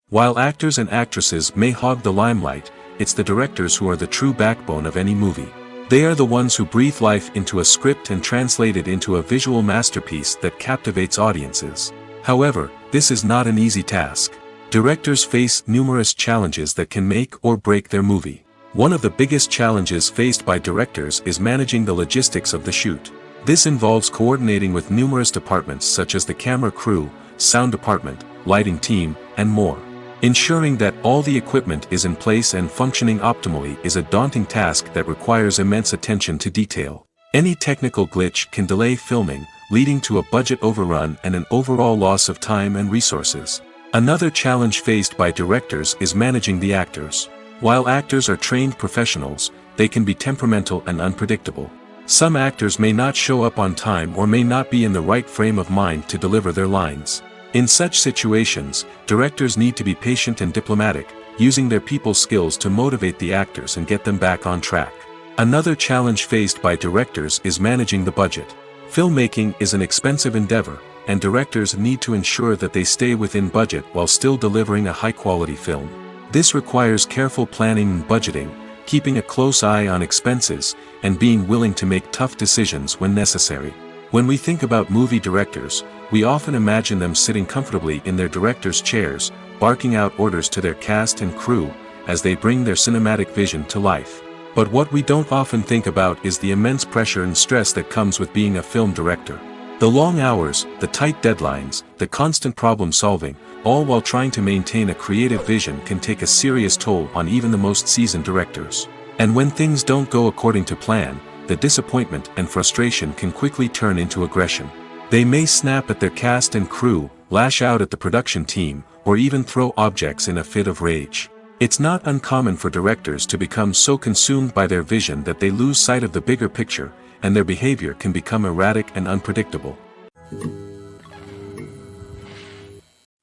While actors and actresses may hog the limelight, it's the directors who are the true backbone of any movie. They are the ones who breathe life into a script and translate it into a visual masterpiece that captivates audiences. However, this is not an easy task. Directors face numerous challenges that can make or break their movie. One of the biggest challenges faced by directors is managing the logistics of the shoot. This involves coordinating with numerous departments such as the camera crew, sound department, lighting team, and more. Ensuring that all the equipment is in place and functioning optimally is a daunting task that requires immense attention to detail. Any technical glitch can delay filming, leading to a budget overrun and an overall loss of time and resources. Another challenge faced by directors is managing the actors. While actors are trained professionals, they can be temperamental and unpredictable. Some actors may not show up on time or may not be in the right frame of mind to deliver their lines. In such situations, directors need to be patient and diplomatic, using their people skills to motivate the actors and get them back on track. Another challenge faced by directors is managing the budget. Filmmaking is an expensive endeavor, and directors need to ensure that they stay within budget while still delivering a high-quality film. This requires careful planning and budgeting, keeping a close eye on expenses, and being willing to make tough decisions when necessary. When we think about movie directors, we often imagine them sitting comfortably in their director's chairs, barking out orders to their cast and crew, as they bring their cinematic vision to life. But what we don't often think about is the immense pressure and stress that comes with being a film director. The long hours, the tight deadlines, the constant problem solving, all while trying to maintain a creative vision can take a serious toll on even the most seasoned directors. And when things don't go according to plan, the disappointment and frustration can quickly turn into aggression. They may snap at their cast and crew, lash out at the production team, or even throw objects in a fit of rage. It's not uncommon for directors to become so consumed by their vision that they lose sight of the bigger picture, and their behavior can become erratic and unpredictable.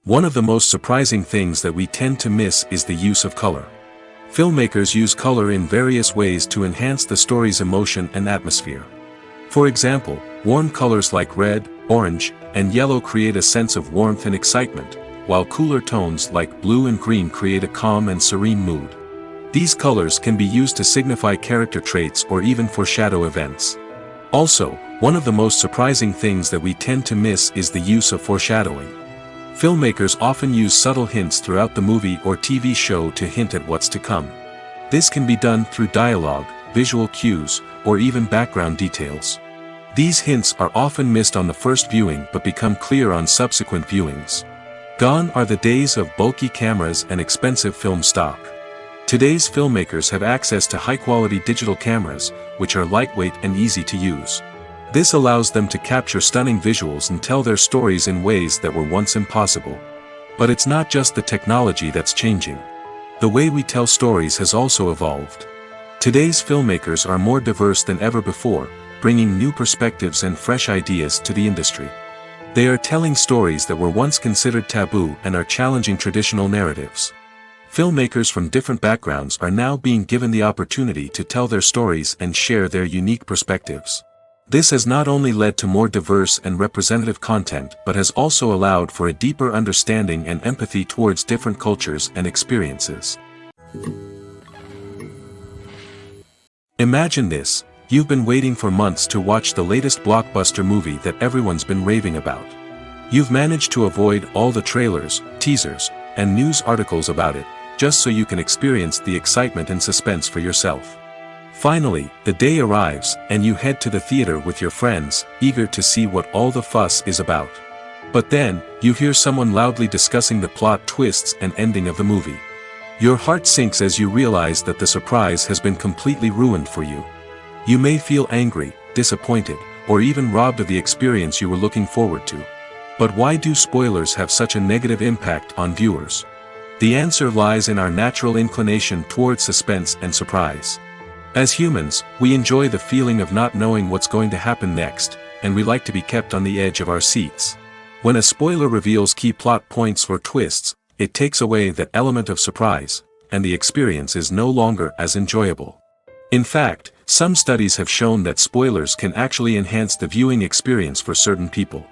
One of the most surprising things that we tend to miss is the use of color. Filmmakers use color in various ways to enhance the story's emotion and atmosphere. For example, warm colors like red, orange, and yellow create a sense of warmth and excitement, while cooler tones like blue and green create a calm and serene mood. These colors can be used to signify character traits or even foreshadow events. Also, one of the most surprising things that we tend to miss is the use of foreshadowing. Filmmakers often use subtle hints throughout the movie or TV show to hint at what's to come. This can be done through dialogue, visual cues, or even background details. These hints are often missed on the first viewing but become clear on subsequent viewings. Gone are the days of bulky cameras and expensive film stock. Today's filmmakers have access to high-quality digital cameras, which are lightweight and easy to use. This allows them to capture stunning visuals and tell their stories in ways that were once impossible. But it's not just the technology that's changing. The way we tell stories has also evolved. Today's filmmakers are more diverse than ever before, bringing new perspectives and fresh ideas to the industry. They are telling stories that were once considered taboo and are challenging traditional narratives. Filmmakers from different backgrounds are now being given the opportunity to tell their stories and share their unique perspectives. This has not only led to more diverse and representative content but has also allowed for a deeper understanding and empathy towards different cultures and experiences. Imagine this: you've been waiting for months to watch the latest blockbuster movie that everyone's been raving about. You've managed to avoid all the trailers, teasers, and news articles about it, just so you can experience the excitement and suspense for yourself. Finally, the day arrives, and you head to the theater with your friends, eager to see what all the fuss is about. But then, you hear someone loudly discussing the plot twists and ending of the movie. Your heart sinks as you realize that the surprise has been completely ruined for you. You may feel angry, disappointed, or even robbed of the experience you were looking forward to. But why do spoilers have such a negative impact on viewers? The answer lies in our natural inclination towards suspense and surprise. As humans, we enjoy the feeling of not knowing what's going to happen next, and we like to be kept on the edge of our seats. When a spoiler reveals key plot points or twists, it takes away that element of surprise, and the experience is no longer as enjoyable. In fact, some studies have shown that spoilers can actually enhance the viewing experience for certain people.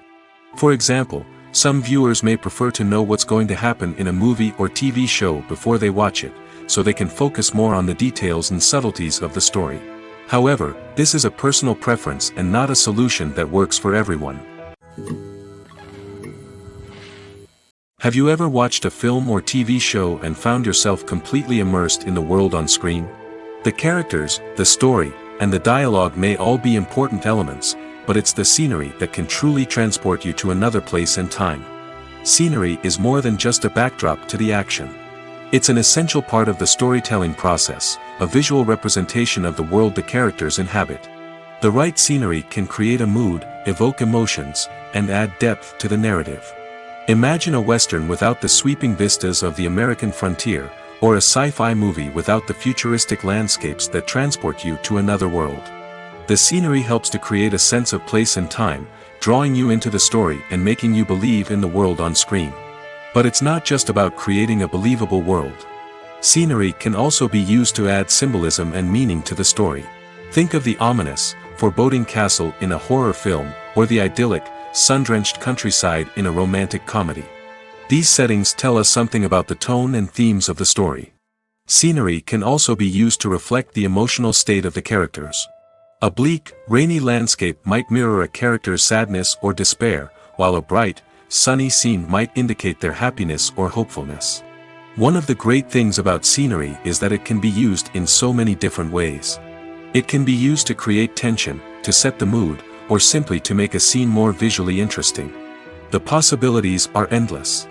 For example, some viewers may prefer to know what's going to happen in a movie or TV show before they watch it, so they can focus more on the details and subtleties of the story. However, this is a personal preference and not a solution that works for everyone. Have you ever watched a film or TV show and found yourself completely immersed in the world on screen? The characters, the story, and the dialogue may all be important elements, but it's the scenery that can truly transport you to another place and time. Scenery is more than just a backdrop to the action. It's an essential part of the storytelling process, a visual representation of the world the characters inhabit. The right scenery can create a mood, evoke emotions, and add depth to the narrative. Imagine a Western without the sweeping vistas of the American frontier, or a sci-fi movie without the futuristic landscapes that transport you to another world. The scenery helps to create a sense of place and time, drawing you into the story and making you believe in the world on screen. But it's not just about creating a believable world. Scenery can also be used to add symbolism and meaning to the story. Think of the ominous, foreboding castle in a horror film, or the idyllic, sun-drenched countryside in a romantic comedy. These settings tell us something about the tone and themes of the story. Scenery can also be used to reflect the emotional state of the characters. A bleak, rainy landscape might mirror a character's sadness or despair, while a bright, sunny scene might indicate their happiness or hopefulness. One of the great things about scenery is that it can be used in so many different ways. It can be used to create tension, to set the mood, or simply to make a scene more visually interesting. The possibilities are endless.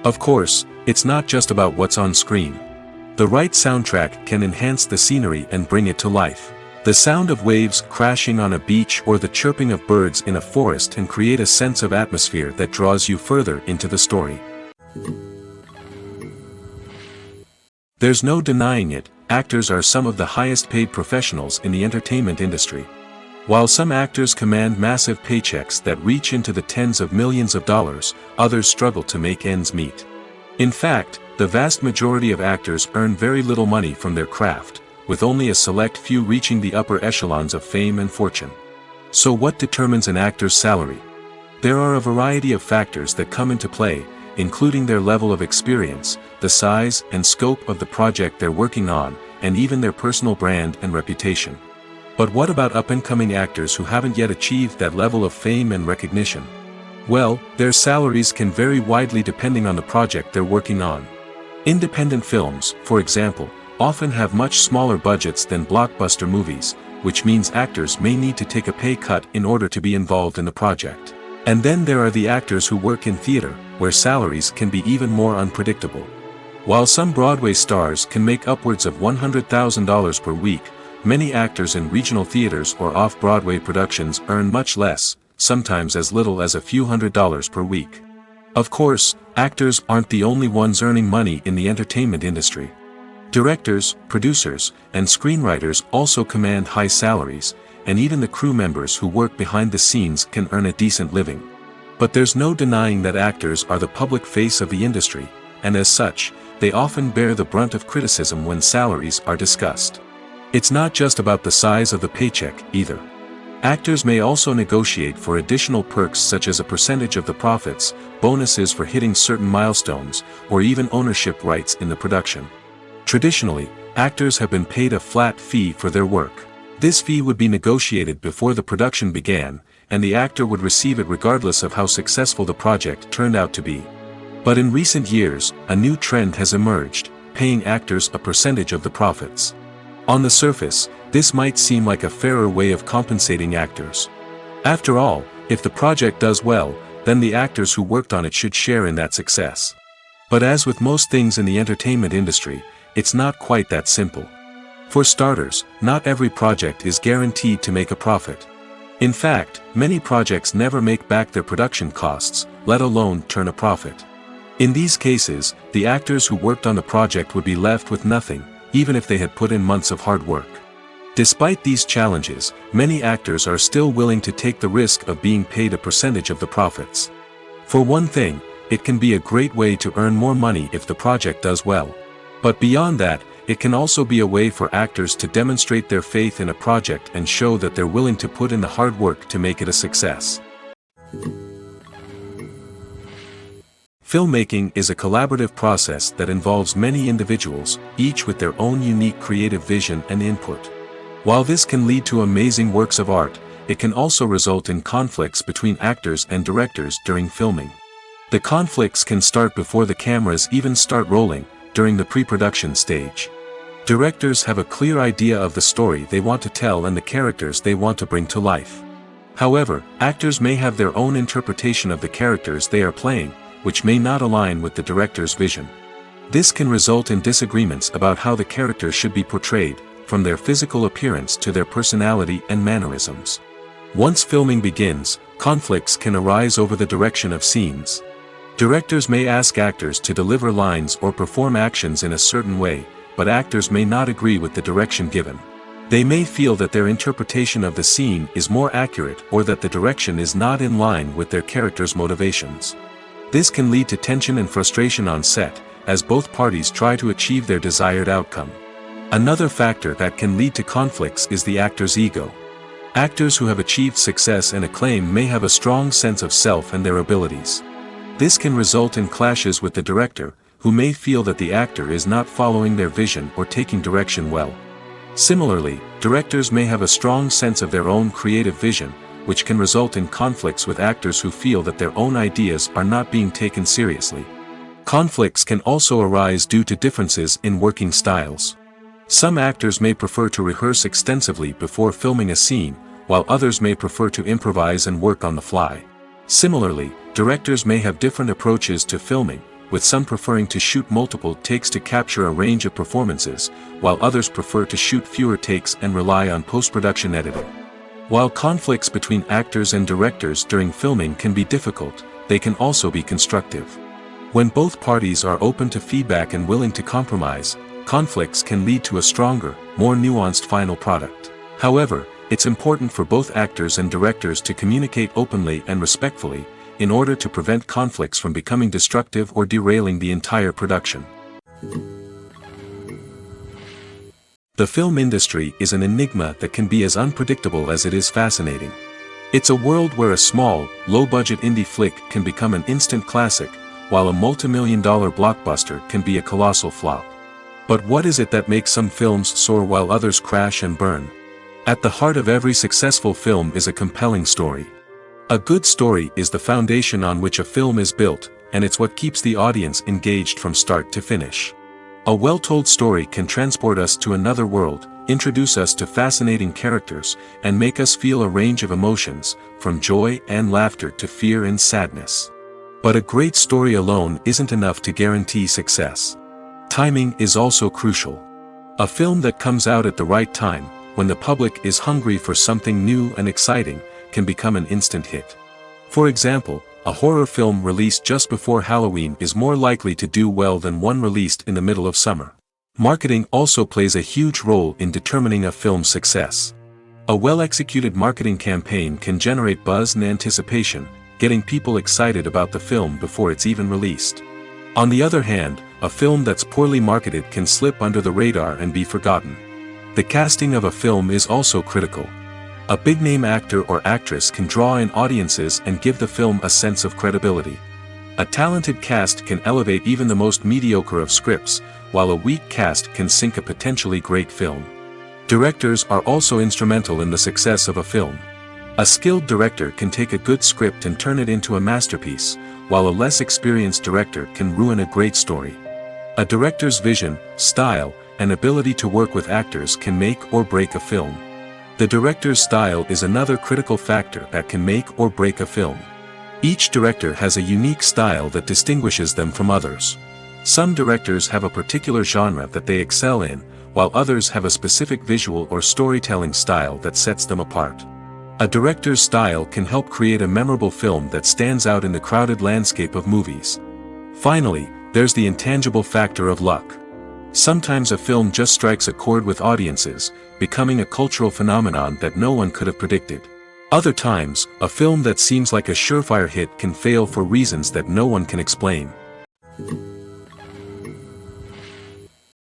Of course, it's not just about what's on screen. The right soundtrack can enhance the scenery and bring it to life. The sound of waves crashing on a beach or the chirping of birds in a forest can create a sense of atmosphere that draws you further into the story. There's no denying it, actors are some of the highest paid professionals in the entertainment industry. While some actors command massive paychecks that reach into the tens of millions of dollars, others struggle to make ends meet. In fact, the vast majority of actors earn very little money from their craft, with only a select few reaching the upper echelons of fame and fortune. So what determines an actor's salary? There are a variety of factors that come into play, including their level of experience, the size and scope of the project they're working on, and even their personal brand and reputation. But what about up-and-coming actors who haven't yet achieved that level of fame and recognition? Well, their salaries can vary widely depending on the project they're working on. Independent films, for example, often have much smaller budgets than blockbuster movies, which means actors may need to take a pay cut in order to be involved in the project. And then there are the actors who work in theater, where salaries can be even more unpredictable. While some Broadway stars can make upwards of $100,000 per week, many actors in regional theaters or off-Broadway productions earn much less, sometimes as little as a few $100s per week. Of course, actors aren't the only ones earning money in the entertainment industry. Directors, producers, and screenwriters also command high salaries, and even the crew members who work behind the scenes can earn a decent living. But there's no denying that actors are the public face of the industry, and as such, they often bear the brunt of criticism when salaries are discussed. It's not just about the size of the paycheck, either. Actors may also negotiate for additional perks such as a percentage of the profits, bonuses for hitting certain milestones, or even ownership rights in the production. Traditionally, actors have been paid a flat fee for their work. This fee would be negotiated before the production began, and the actor would receive it regardless of how successful the project turned out to be. But in recent years, a new trend has emerged, paying actors a percentage of the profits. On the surface, this might seem like a fairer way of compensating actors. After all, if the project does well, then the actors who worked on it should share in that success. But as with most things in the entertainment industry, it's not quite that simple. For starters, not every project is guaranteed to make a profit. In fact, many projects never make back their production costs, let alone turn a profit. In these cases, the actors who worked on the project would be left with nothing, even if they had put in months of hard work. Despite these challenges, many actors are still willing to take the risk of being paid a percentage of the profits. For one thing, it can be a great way to earn more money if the project does well. But beyond that, it can also be a way for actors to demonstrate their faith in a project and show that they're willing to put in the hard work to make it a success. Filmmaking is a collaborative process that involves many individuals, each with their own unique creative vision and input. While this can lead to amazing works of art, it can also result in conflicts between actors and directors during filming. The conflicts can start before the cameras even start rolling, during the pre-production stage. Directors have a clear idea of the story they want to tell and the characters they want to bring to life. However, actors may have their own interpretation of the characters they are playing, which may not align with the director's vision. This can result in disagreements about how the character should be portrayed, from their physical appearance to their personality and mannerisms. Once filming begins, conflicts can arise over the direction of scenes. Directors may ask actors to deliver lines or perform actions in a certain way, but actors may not agree with the direction given. They may feel that their interpretation of the scene is more accurate or that the direction is not in line with their character's motivations. This can lead to tension and frustration on set, as both parties try to achieve their desired outcome. Another factor that can lead to conflicts is the actor's ego. Actors who have achieved success and acclaim may have a strong sense of self and their abilities. This can result in clashes with the director, who may feel that the actor is not following their vision or taking direction well. Similarly, directors may have a strong sense of their own creative vision, which can result in conflicts with actors who feel that their own ideas are not being taken seriously. Conflicts can also arise due to differences in working styles. Some actors may prefer to rehearse extensively before filming a scene, while others may prefer to improvise and work on the fly. Similarly, directors may have different approaches to filming, with some preferring to shoot multiple takes to capture a range of performances, while others prefer to shoot fewer takes and rely on post-production editing. While conflicts between actors and directors during filming can be difficult, they can also be constructive. When both parties are open to feedback and willing to compromise, conflicts can lead to a stronger, more nuanced final product. However, it's important for both actors and directors to communicate openly and respectfully, in order to prevent conflicts from becoming destructive or derailing the entire production. The film industry is an enigma that can be as unpredictable as it is fascinating. It's a world where a small, low-budget indie flick can become an instant classic, while a multi-million-dollar blockbuster can be a colossal flop. But what is it that makes some films soar while others crash and burn? At the heart of every successful film is a compelling story. A good story is the foundation on which a film is built, and it's what keeps the audience engaged from start to finish. A well-told story can transport us to another world, introduce us to fascinating characters, and make us feel a range of emotions, from joy and laughter to fear and sadness. But a great story alone isn't enough to guarantee success. Timing is also crucial. A film that comes out at the right time, when the public is hungry for something new and exciting, can become an instant hit. For example, a horror film released just before Halloween is more likely to do well than one released in the middle of summer. Marketing also plays a huge role in determining a film's success. A well-executed marketing campaign can generate buzz and anticipation, getting people excited about the film before it's even released. On the other hand, a film that's poorly marketed can slip under the radar and be forgotten. The casting of a film is also critical. A big-name actor or actress can draw in audiences and give the film a sense of credibility. A talented cast can elevate even the most mediocre of scripts, while a weak cast can sink a potentially great film. Directors are also instrumental in the success of a film. A skilled director can take a good script and turn it into a masterpiece, while a less experienced director can ruin a great story. A director's vision, style, and ability to work with actors can make or break a film. The director's style is another critical factor that can make or break a film. Each director has a unique style that distinguishes them from others. Some directors have a particular genre that they excel in, while others have a specific visual or storytelling style that sets them apart. A director's style can help create a memorable film that stands out in the crowded landscape of movies. Finally, there's the intangible factor of luck. Sometimes a film just strikes a chord with audiences, becoming a cultural phenomenon that no one could have predicted. Other times, a film that seems like a surefire hit can fail for reasons that no one can explain.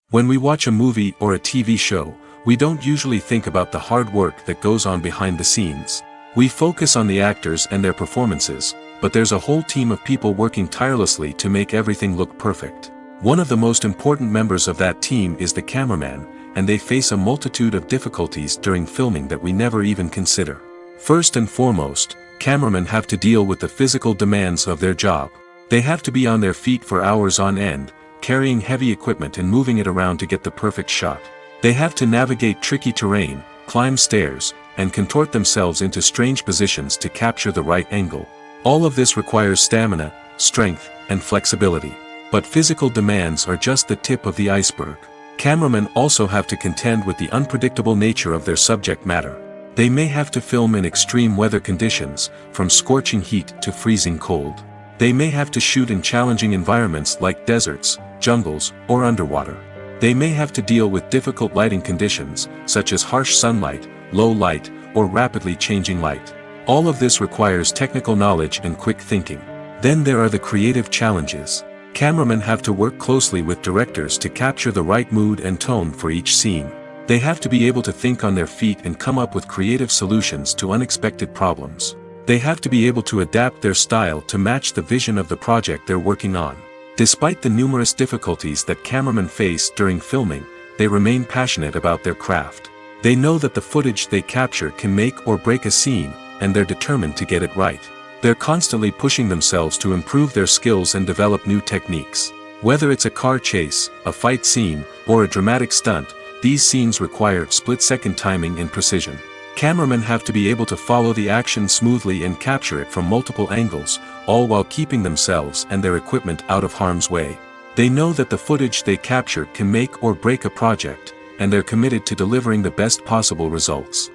When we watch a movie or a TV show, we don't usually think about the hard work that goes on behind the scenes. We focus on the actors and their performances, but there's a whole team of people working tirelessly to make everything look perfect. One of the most important members of that team is the cameraman, and they face a multitude of difficulties during filming that we never even consider. First and foremost, cameramen have to deal with the physical demands of their job. They have to be on their feet for hours on end, carrying heavy equipment and moving it around to get the perfect shot. They have to navigate tricky terrain, climb stairs, and contort themselves into strange positions to capture the right angle. All of this requires stamina, strength, and flexibility. But physical demands are just the tip of the iceberg. Cameramen also have to contend with the unpredictable nature of their subject matter. They may have to film in extreme weather conditions, from scorching heat to freezing cold. They may have to shoot in challenging environments like deserts, jungles, or underwater. They may have to deal with difficult lighting conditions, such as harsh sunlight, low light, or rapidly changing light. All of this requires technical knowledge and quick thinking. Then there are the creative challenges. Cameramen have to work closely with directors to capture the right mood and tone for each scene. They have to be able to think on their feet and come up with creative solutions to unexpected problems. They have to be able to adapt their style to match the vision of the project they're working on. Despite the numerous difficulties that cameramen face during filming, they remain passionate about their craft. They know that the footage they capture can make or break a scene, and they're determined to get it right. They're constantly pushing themselves to improve their skills and develop new techniques. Whether it's a car chase, a fight scene, or a dramatic stunt, these scenes require split-second timing and precision. Cameramen have to be able to follow the action smoothly and capture it from multiple angles, all while keeping themselves and their equipment out of harm's way. They know that the footage they capture can make or break a project, and they're committed to delivering the best possible results.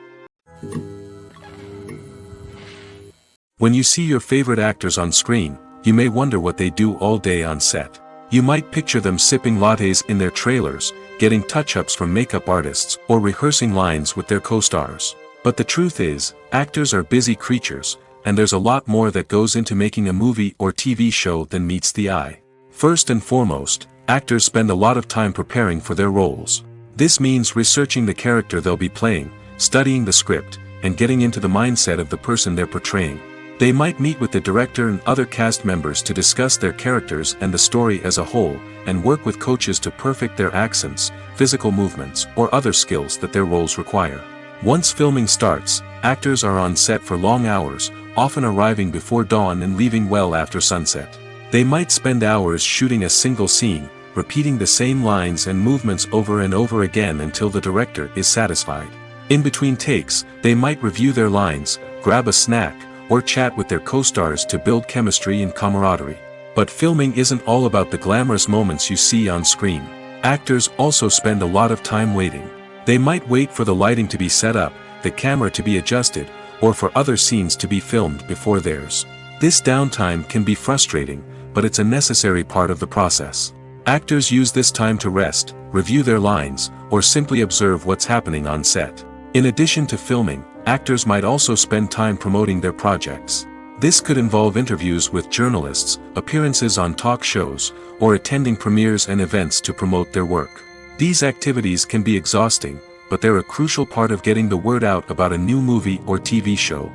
When you see your favorite actors on screen, you may wonder what they do all day on set. You might picture them sipping lattes in their trailers, getting touch-ups from makeup artists, or rehearsing lines with their co-stars. But the truth is, actors are busy creatures, and there's a lot more that goes into making a movie or TV show than meets the eye. First and foremost, actors spend a lot of time preparing for their roles. This means researching the character they'll be playing, studying the script, and getting into the mindset of the person they're portraying. They might meet with the director and other cast members to discuss their characters and the story as a whole, and work with coaches to perfect their accents, physical movements, or other skills that their roles require. Once filming starts, actors are on set for long hours, often arriving before dawn and leaving well after sunset. They might spend hours shooting a single scene, repeating the same lines and movements over and over again until the director is satisfied. In between takes, they might review their lines, grab a snack, or chat with their co-stars to build chemistry and camaraderie. But filming isn't all about the glamorous moments you see on screen. Actors also spend a lot of time waiting. They might wait for the lighting to be set up, the camera to be adjusted, or for other scenes to be filmed before theirs. This downtime can be frustrating, but it's a necessary part of the process. Actors use this time to rest, review their lines, or simply observe what's happening on set. In addition to filming, actors might also spend time promoting their projects. This could involve interviews with journalists, appearances on talk shows, or attending premieres and events to promote their work. These activities can be exhausting, but they're a crucial part of getting the word out about a new movie or TV show.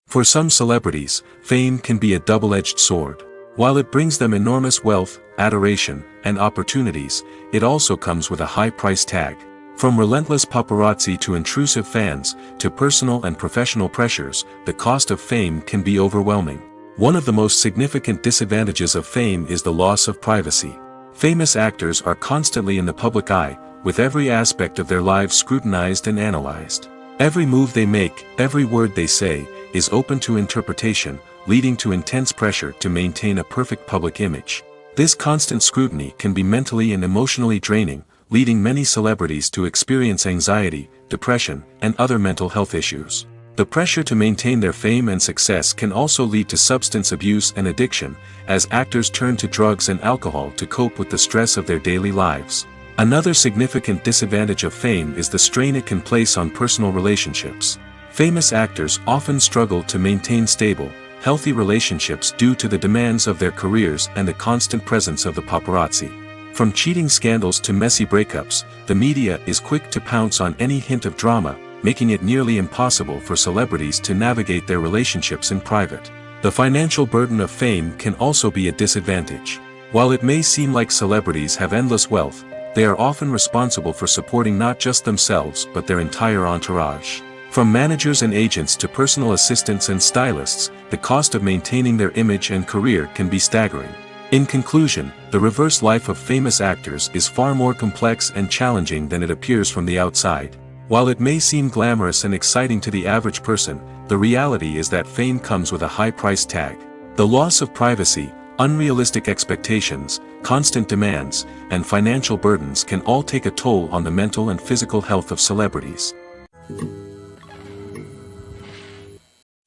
For some celebrities, fame can be a double-edged sword. While it brings them enormous wealth, adoration, and opportunities, it also comes with a high price tag. From relentless paparazzi to intrusive fans, to personal and professional pressures, the cost of fame can be overwhelming. One of the most significant disadvantages of fame is the loss of privacy. Famous actors are constantly in the public eye, with every aspect of their lives scrutinized and analyzed. Every move they make, every word they say, is open to interpretation, leading to intense pressure to maintain a perfect public image. This constant scrutiny can be mentally and emotionally draining, leading many celebrities to experience anxiety, depression, and other mental health issues. The pressure to maintain their fame and success can also lead to substance abuse and addiction, as actors turn to drugs and alcohol to cope with the stress of their daily lives. Another significant disadvantage of fame is the strain it can place on personal relationships. Famous actors often struggle to maintain stable, healthy relationships due to the demands of their careers and the constant presence of the paparazzi. From cheating scandals to messy breakups, the media is quick to pounce on any hint of drama, making it nearly impossible for celebrities to navigate their relationships in private. The financial burden of fame can also be a disadvantage. While it may seem like celebrities have endless wealth, they are often responsible for supporting not just themselves but their entire entourage. From managers and agents to personal assistants and stylists, the cost of maintaining their image and career can be staggering. In conclusion, the reverse life of famous actors is far more complex and challenging than it appears from the outside. While it may seem glamorous and exciting to the average person, the reality is that fame comes with a high price tag. The loss of privacy, unrealistic expectations, constant demands, and financial burdens can all take a toll on the mental and physical health of celebrities.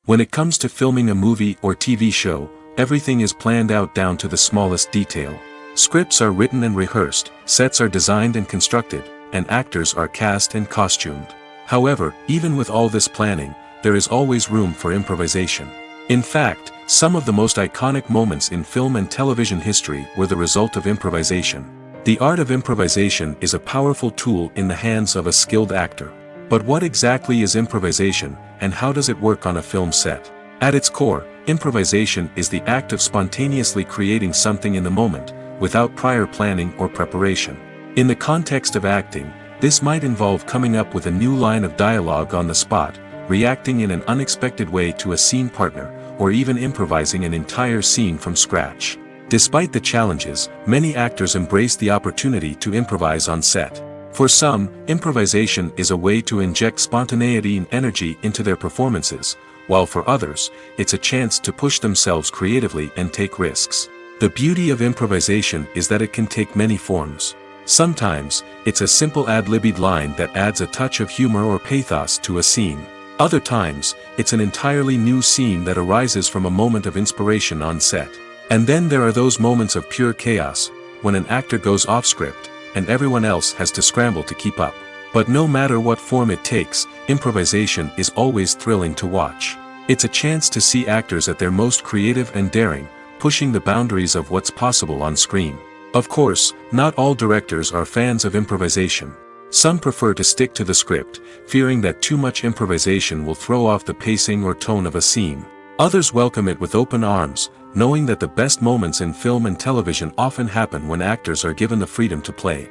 When it comes to filming a movie or TV show, everything is planned out down to the smallest detail. Scripts are written and rehearsed, sets are designed and constructed, and actors are cast and costumed. However, even with all this planning, there is always room for improvisation. In fact, some of the most iconic moments in film and television history were the result of improvisation. The art of improvisation is a powerful tool in the hands of a skilled actor. But what exactly is improvisation, and how does it work on a film set? At its core, improvisation is the act of spontaneously creating something in the moment, without prior planning or preparation. In the context of acting, this might involve coming up with a new line of dialogue on the spot, reacting in an unexpected way to a scene partner, or even improvising an entire scene from scratch. Despite the challenges, many actors embrace the opportunity to improvise on set. For some, improvisation is a way to inject spontaneity and energy into their performances, while for others, it's a chance to push themselves creatively and take risks. The beauty of improvisation is that it can take many forms. Sometimes, it's a simple ad-libbed line that adds a touch of humor or pathos to a scene. Other times, it's an entirely new scene that arises from a moment of inspiration on set. And then there are those moments of pure chaos, when an actor goes off script, and everyone else has to scramble to keep up. But no matter what form it takes, improvisation is always thrilling to watch. It's a chance to see actors at their most creative and daring, pushing the boundaries of what's possible on screen. Of course, not all directors are fans of improvisation. Some prefer to stick to the script, fearing that too much improvisation will throw off the pacing or tone of a scene. Others welcome it with open arms, knowing that the best moments in film and television often happen when actors are given the freedom to play.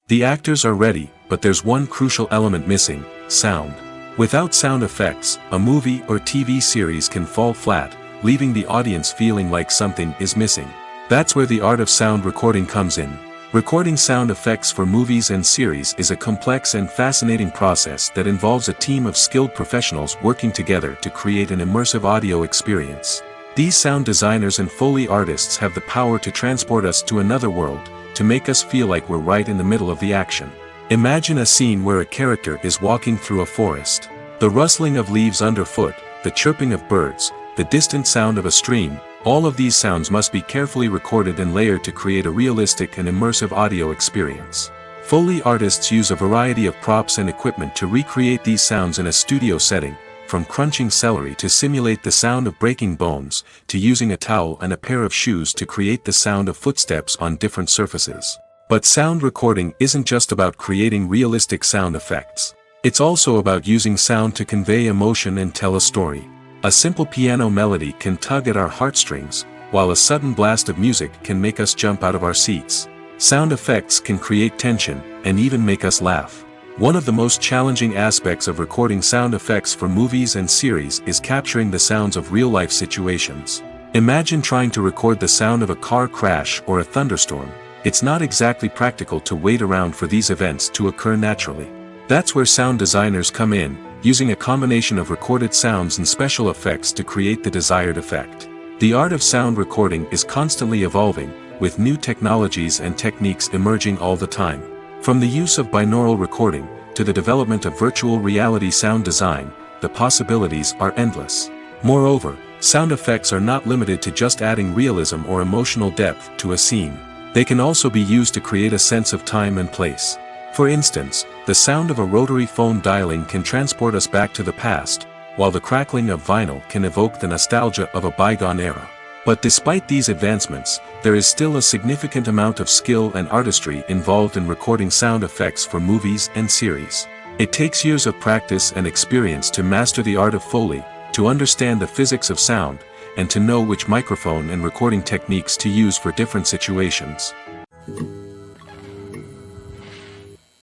The actors are ready, but there's one crucial element missing: sound. Without sound effects, a movie or TV series can fall flat, leaving the audience feeling like something is missing. That's where the art of sound recording comes in. Recording sound effects for movies and series is a complex and fascinating process that involves a team of skilled professionals working together to create an immersive audio experience. These sound designers and Foley artists have the power to transport us to another world, to make us feel like we're right in the middle of the action. Imagine a scene where a character is walking through a forest. The rustling of leaves underfoot, the chirping of birds, the distant sound of a stream, all of these sounds must be carefully recorded and layered to create a realistic and immersive audio experience. Foley artists use a variety of props and equipment to recreate these sounds in a studio setting, from crunching celery to simulate the sound of breaking bones, to using a towel and a pair of shoes to create the sound of footsteps on different surfaces. But sound recording isn't just about creating realistic sound effects. It's also about using sound to convey emotion and tell a story. A simple piano melody can tug at our heartstrings, while a sudden blast of music can make us jump out of our seats. Sound effects can create tension, and even make us laugh. One of the most challenging aspects of recording sound effects for movies and series is capturing the sounds of real-life situations. Imagine trying to record the sound of a car crash or a thunderstorm. It's not exactly practical to wait around for these events to occur naturally. That's where sound designers come in, using a combination of recorded sounds and special effects to create the desired effect. The art of sound recording is constantly evolving, with new technologies and techniques emerging all the time. From the use of binaural recording, to the development of virtual reality sound design, the possibilities are endless. Moreover, sound effects are not limited to just adding realism or emotional depth to a scene. They can also be used to create a sense of time and place. For instance, the sound of a rotary phone dialing can transport us back to the past, while the crackling of vinyl can evoke the nostalgia of a bygone era. But despite these advancements, there is still a significant amount of skill and artistry involved in recording sound effects for movies and series. It takes years of practice and experience to master the art of Foley, to understand the physics of sound, and to know which microphone and recording techniques to use for different situations.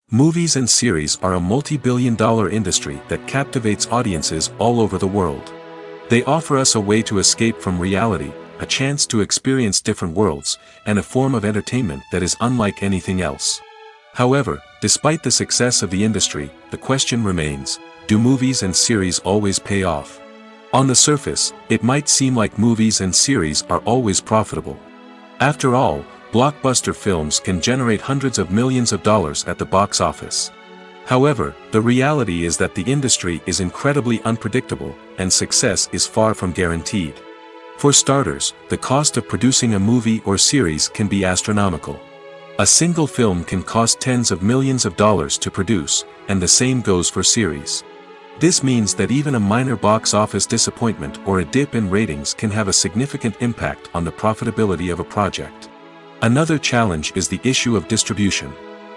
Movies and series are a multi-billion-dollar industry that captivates audiences all over the world. They offer us a way to escape from reality, a chance to experience different worlds, and a form of entertainment that is unlike anything else. However, despite the success of the industry, the question remains, do movies and series always pay off? On the surface, it might seem like movies and series are always profitable. After all, blockbuster films can generate hundreds of millions of dollars at the box office. However, the reality is that the industry is incredibly unpredictable, and success is far from guaranteed. For starters, the cost of producing a movie or series can be astronomical. A single film can cost tens of millions of dollars to produce, and the same goes for series. This means that even a minor box office disappointment or a dip in ratings can have a significant impact on the profitability of a project. Another challenge is the issue of distribution.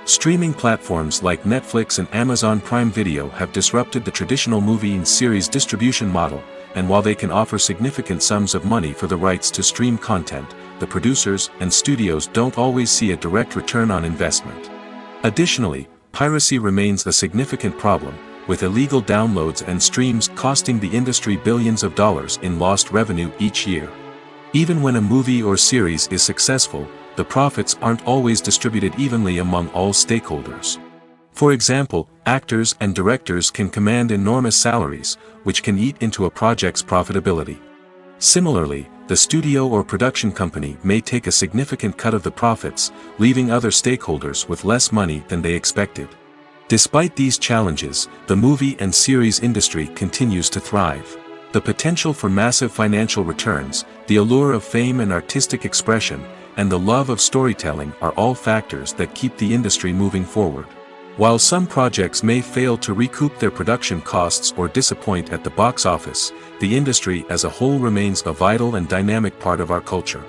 Streaming platforms like Netflix and Amazon Prime Video have disrupted the traditional movie and series distribution model, and while they can offer significant sums of money for the rights to stream content, the producers and studios don't always see a direct return on investment. Additionally, piracy remains a significant problem, with illegal downloads and streams costing the industry billions of dollars in lost revenue each year. Even when a movie or series is successful, the profits aren't always distributed evenly among all stakeholders. For example, actors and directors can command enormous salaries, which can eat into a project's profitability. Similarly, the studio or production company may take a significant cut of the profits, leaving other stakeholders with less money than they expected. Despite these challenges, the movie and series industry continues to thrive. The potential for massive financial returns, the allure of fame and artistic expression, and the love of storytelling are all factors that keep the industry moving forward. While some projects may fail to recoup their production costs or disappoint at the box office, the industry as a whole remains a vital and dynamic part of our culture.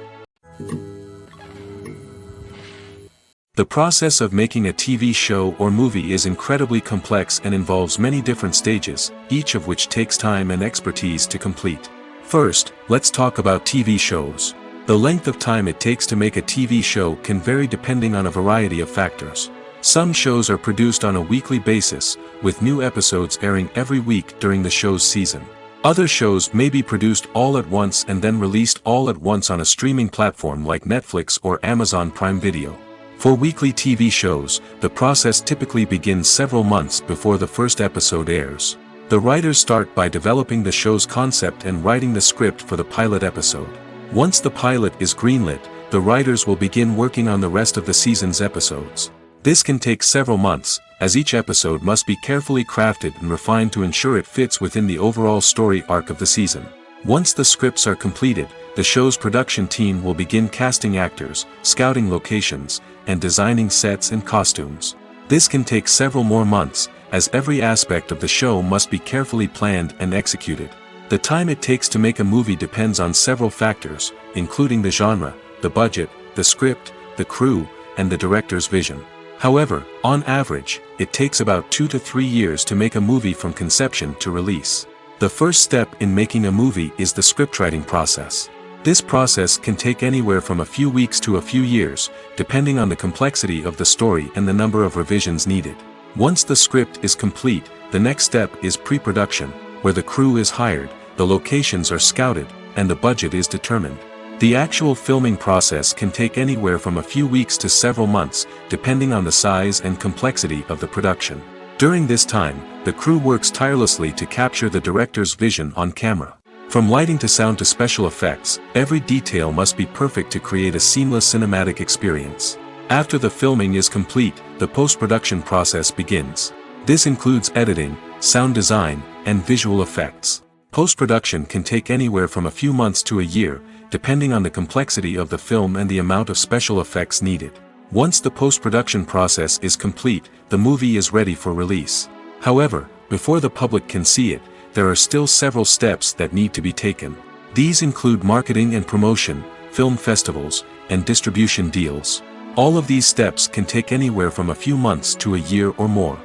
The process of making a TV show or movie is incredibly complex and involves many different stages, each of which takes time and expertise to complete. First, let's talk about TV shows. The length of time it takes to make a TV show can vary depending on a variety of factors. Some shows are produced on a weekly basis, with new episodes airing every week during the show's season. Other shows may be produced all at once and then released all at once on a streaming platform like Netflix or Amazon Prime Video. For weekly TV shows, the process typically begins several months before the first episode airs. The writers start by developing the show's concept and writing the script for the pilot episode. Once the pilot is greenlit, the writers will begin working on the rest of the season's episodes. This can take several months, as each episode must be carefully crafted and refined to ensure it fits within the overall story arc of the season. Once the scripts are completed, the show's production team will begin casting actors, scouting locations, and designing sets and costumes. This can take several more months, as every aspect of the show must be carefully planned and executed. The time it takes to make a movie depends on several factors, including the genre, the budget, the script, the crew, and the director's vision. However, on average, it takes about 2 to 3 years to make a movie from conception to release. The first step in making a movie is the scriptwriting process. This process can take anywhere from a few weeks to a few years, depending on the complexity of the story and the number of revisions needed. Once the script is complete, the next step is pre-production, where the crew is hired, the locations are scouted, and the budget is determined. The actual filming process can take anywhere from a few weeks to several months, depending on the size and complexity of the production. During this time, the crew works tirelessly to capture the director's vision on camera. From lighting to sound to special effects, every detail must be perfect to create a seamless cinematic experience. After the filming is complete, the post-production process begins. This includes editing, sound design, and visual effects. Post-production can take anywhere from a few months to a year, depending on the complexity of the film and the amount of special effects needed. Once the post-production process is complete, the movie is ready for release. However, before the public can see it, there are still several steps that need to be taken. These include marketing and promotion, film festivals, and distribution deals. All of these steps can take anywhere from a few months to a year or more.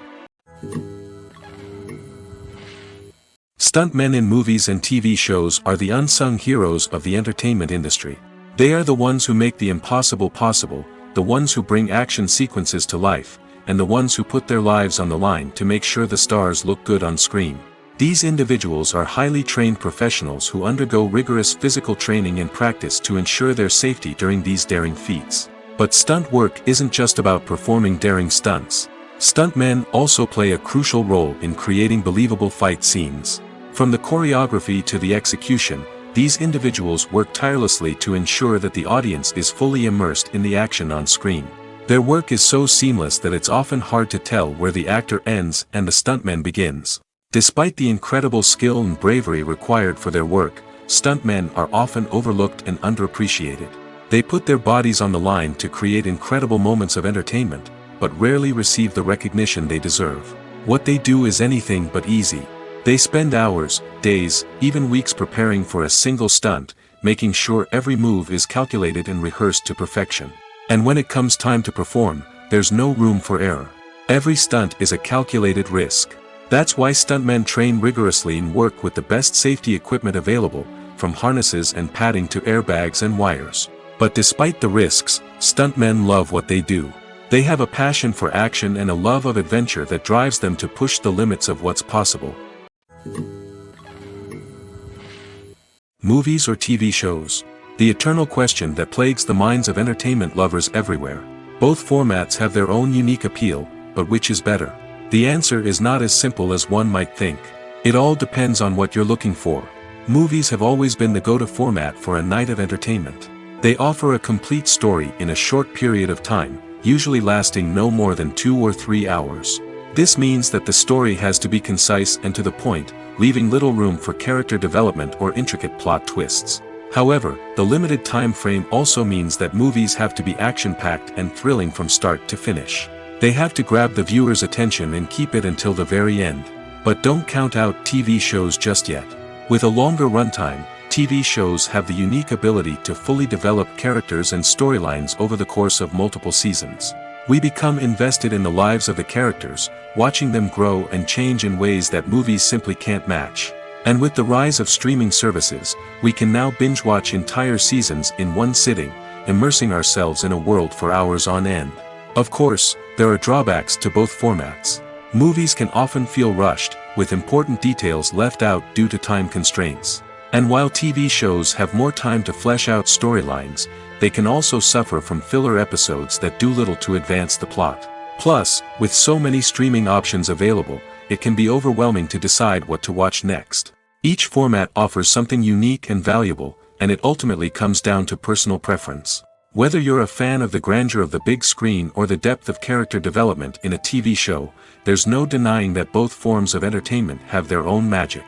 Stuntmen in movies and TV shows are the unsung heroes of the entertainment industry. They are the ones who make the impossible possible, the ones who bring action sequences to life, and the ones who put their lives on the line to make sure the stars look good on screen. These individuals are highly trained professionals who undergo rigorous physical training and practice to ensure their safety during these daring feats. But stunt work isn't just about performing daring stunts. Stuntmen also play a crucial role in creating believable fight scenes. From the choreography to the execution, these individuals work tirelessly to ensure that the audience is fully immersed in the action on screen. Their work is so seamless that it's often hard to tell where the actor ends and the stuntman begins. Despite the incredible skill and bravery required for their work, stuntmen are often overlooked and underappreciated. They put their bodies on the line to create incredible moments of entertainment, but rarely receive the recognition they deserve. What they do is anything but easy. They spend hours, days, even weeks preparing for a single stunt, making sure every move is calculated and rehearsed to perfection. And when it comes time to perform, there's no room for error. Every stunt is a calculated risk. That's why stuntmen train rigorously and work with the best safety equipment available, from harnesses and padding to airbags and wires. But despite the risks, stuntmen love what they do. They have a passion for action and a love of adventure that drives them to push the limits of what's possible. Movies or TV shows? The eternal question that plagues the minds of entertainment lovers everywhere. Both formats have their own unique appeal, but which is better? The answer is not as simple as one might think. It all depends on what you're looking for. Movies have always been the go-to format for a night of entertainment. They offer a complete story in a short period of time, usually lasting no more than 2 or 3 hours. This means that the story has to be concise and to the point, leaving little room for character development or intricate plot twists. However, the limited time frame also means that movies have to be action-packed and thrilling from start to finish. They have to grab the viewer's attention and keep it until the very end. But don't count out TV shows just yet. With a longer runtime, TV shows have the unique ability to fully develop characters and storylines over the course of multiple seasons. We become invested in the lives of the characters, watching them grow and change in ways that movies simply can't match. And with the rise of streaming services, we can now binge-watch entire seasons in one sitting, immersing ourselves in a world for hours on end. Of course, there are drawbacks to both formats. Movies can often feel rushed, with important details left out due to time constraints. And while TV shows have more time to flesh out storylines, they can also suffer from filler episodes that do little to advance the plot. Plus, with so many streaming options available, it can be overwhelming to decide what to watch next. Each format offers something unique and valuable, and it ultimately comes down to personal preference. Whether you're a fan of the grandeur of the big screen or the depth of character development in a TV show, there's no denying that both forms of entertainment have their own magic.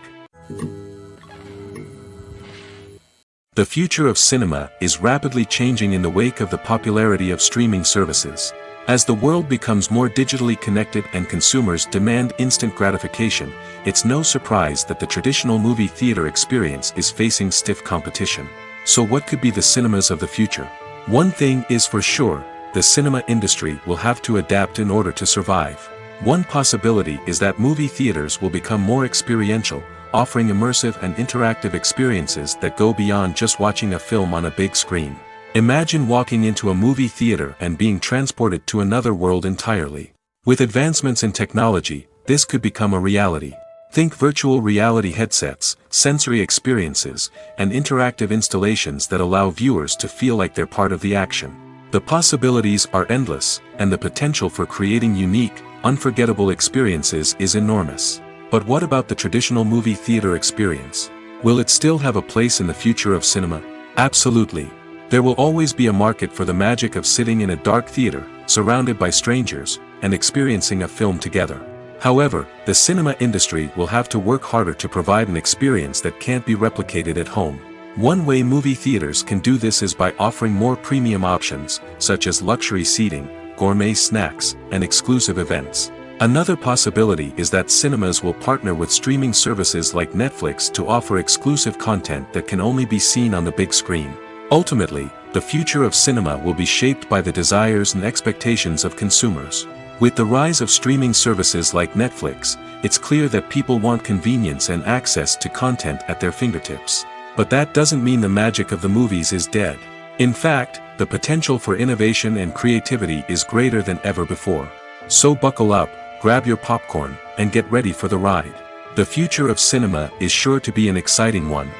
The future of cinema is rapidly changing in the wake of the popularity of streaming services. As the world becomes more digitally connected and consumers demand instant gratification, it's no surprise that the traditional movie theater experience is facing stiff competition. So what could be the cinemas of the future? One thing is for sure, the cinema industry will have to adapt in order to survive. One possibility is that movie theaters will become more experiential, offering immersive and interactive experiences that go beyond just watching a film on a big screen. Imagine walking into a movie theater and being transported to another world entirely. With advancements in technology, this could become a reality. Think virtual reality headsets, sensory experiences, and interactive installations that allow viewers to feel like they're part of the action. The possibilities are endless, and the potential for creating unique, unforgettable experiences is enormous. But what about the traditional movie theater experience? Will it still have a place in the future of cinema? Absolutely. There will always be a market for the magic of sitting in a dark theater, surrounded by strangers, and experiencing a film together. However, the cinema industry will have to work harder to provide an experience that can't be replicated at home. One way movie theaters can do this is by offering more premium options, such as luxury seating, gourmet snacks, and exclusive events. Another possibility is that cinemas will partner with streaming services like Netflix to offer exclusive content that can only be seen on the big screen. Ultimately, the future of cinema will be shaped by the desires and expectations of consumers. With the rise of streaming services like Netflix, it's clear that people want convenience and access to content at their fingertips. But that doesn't mean the magic of the movies is dead. In fact, the potential for innovation and creativity is greater than ever before. So buckle up, grab your popcorn, and get ready for the ride. The future of cinema is sure to be an exciting one.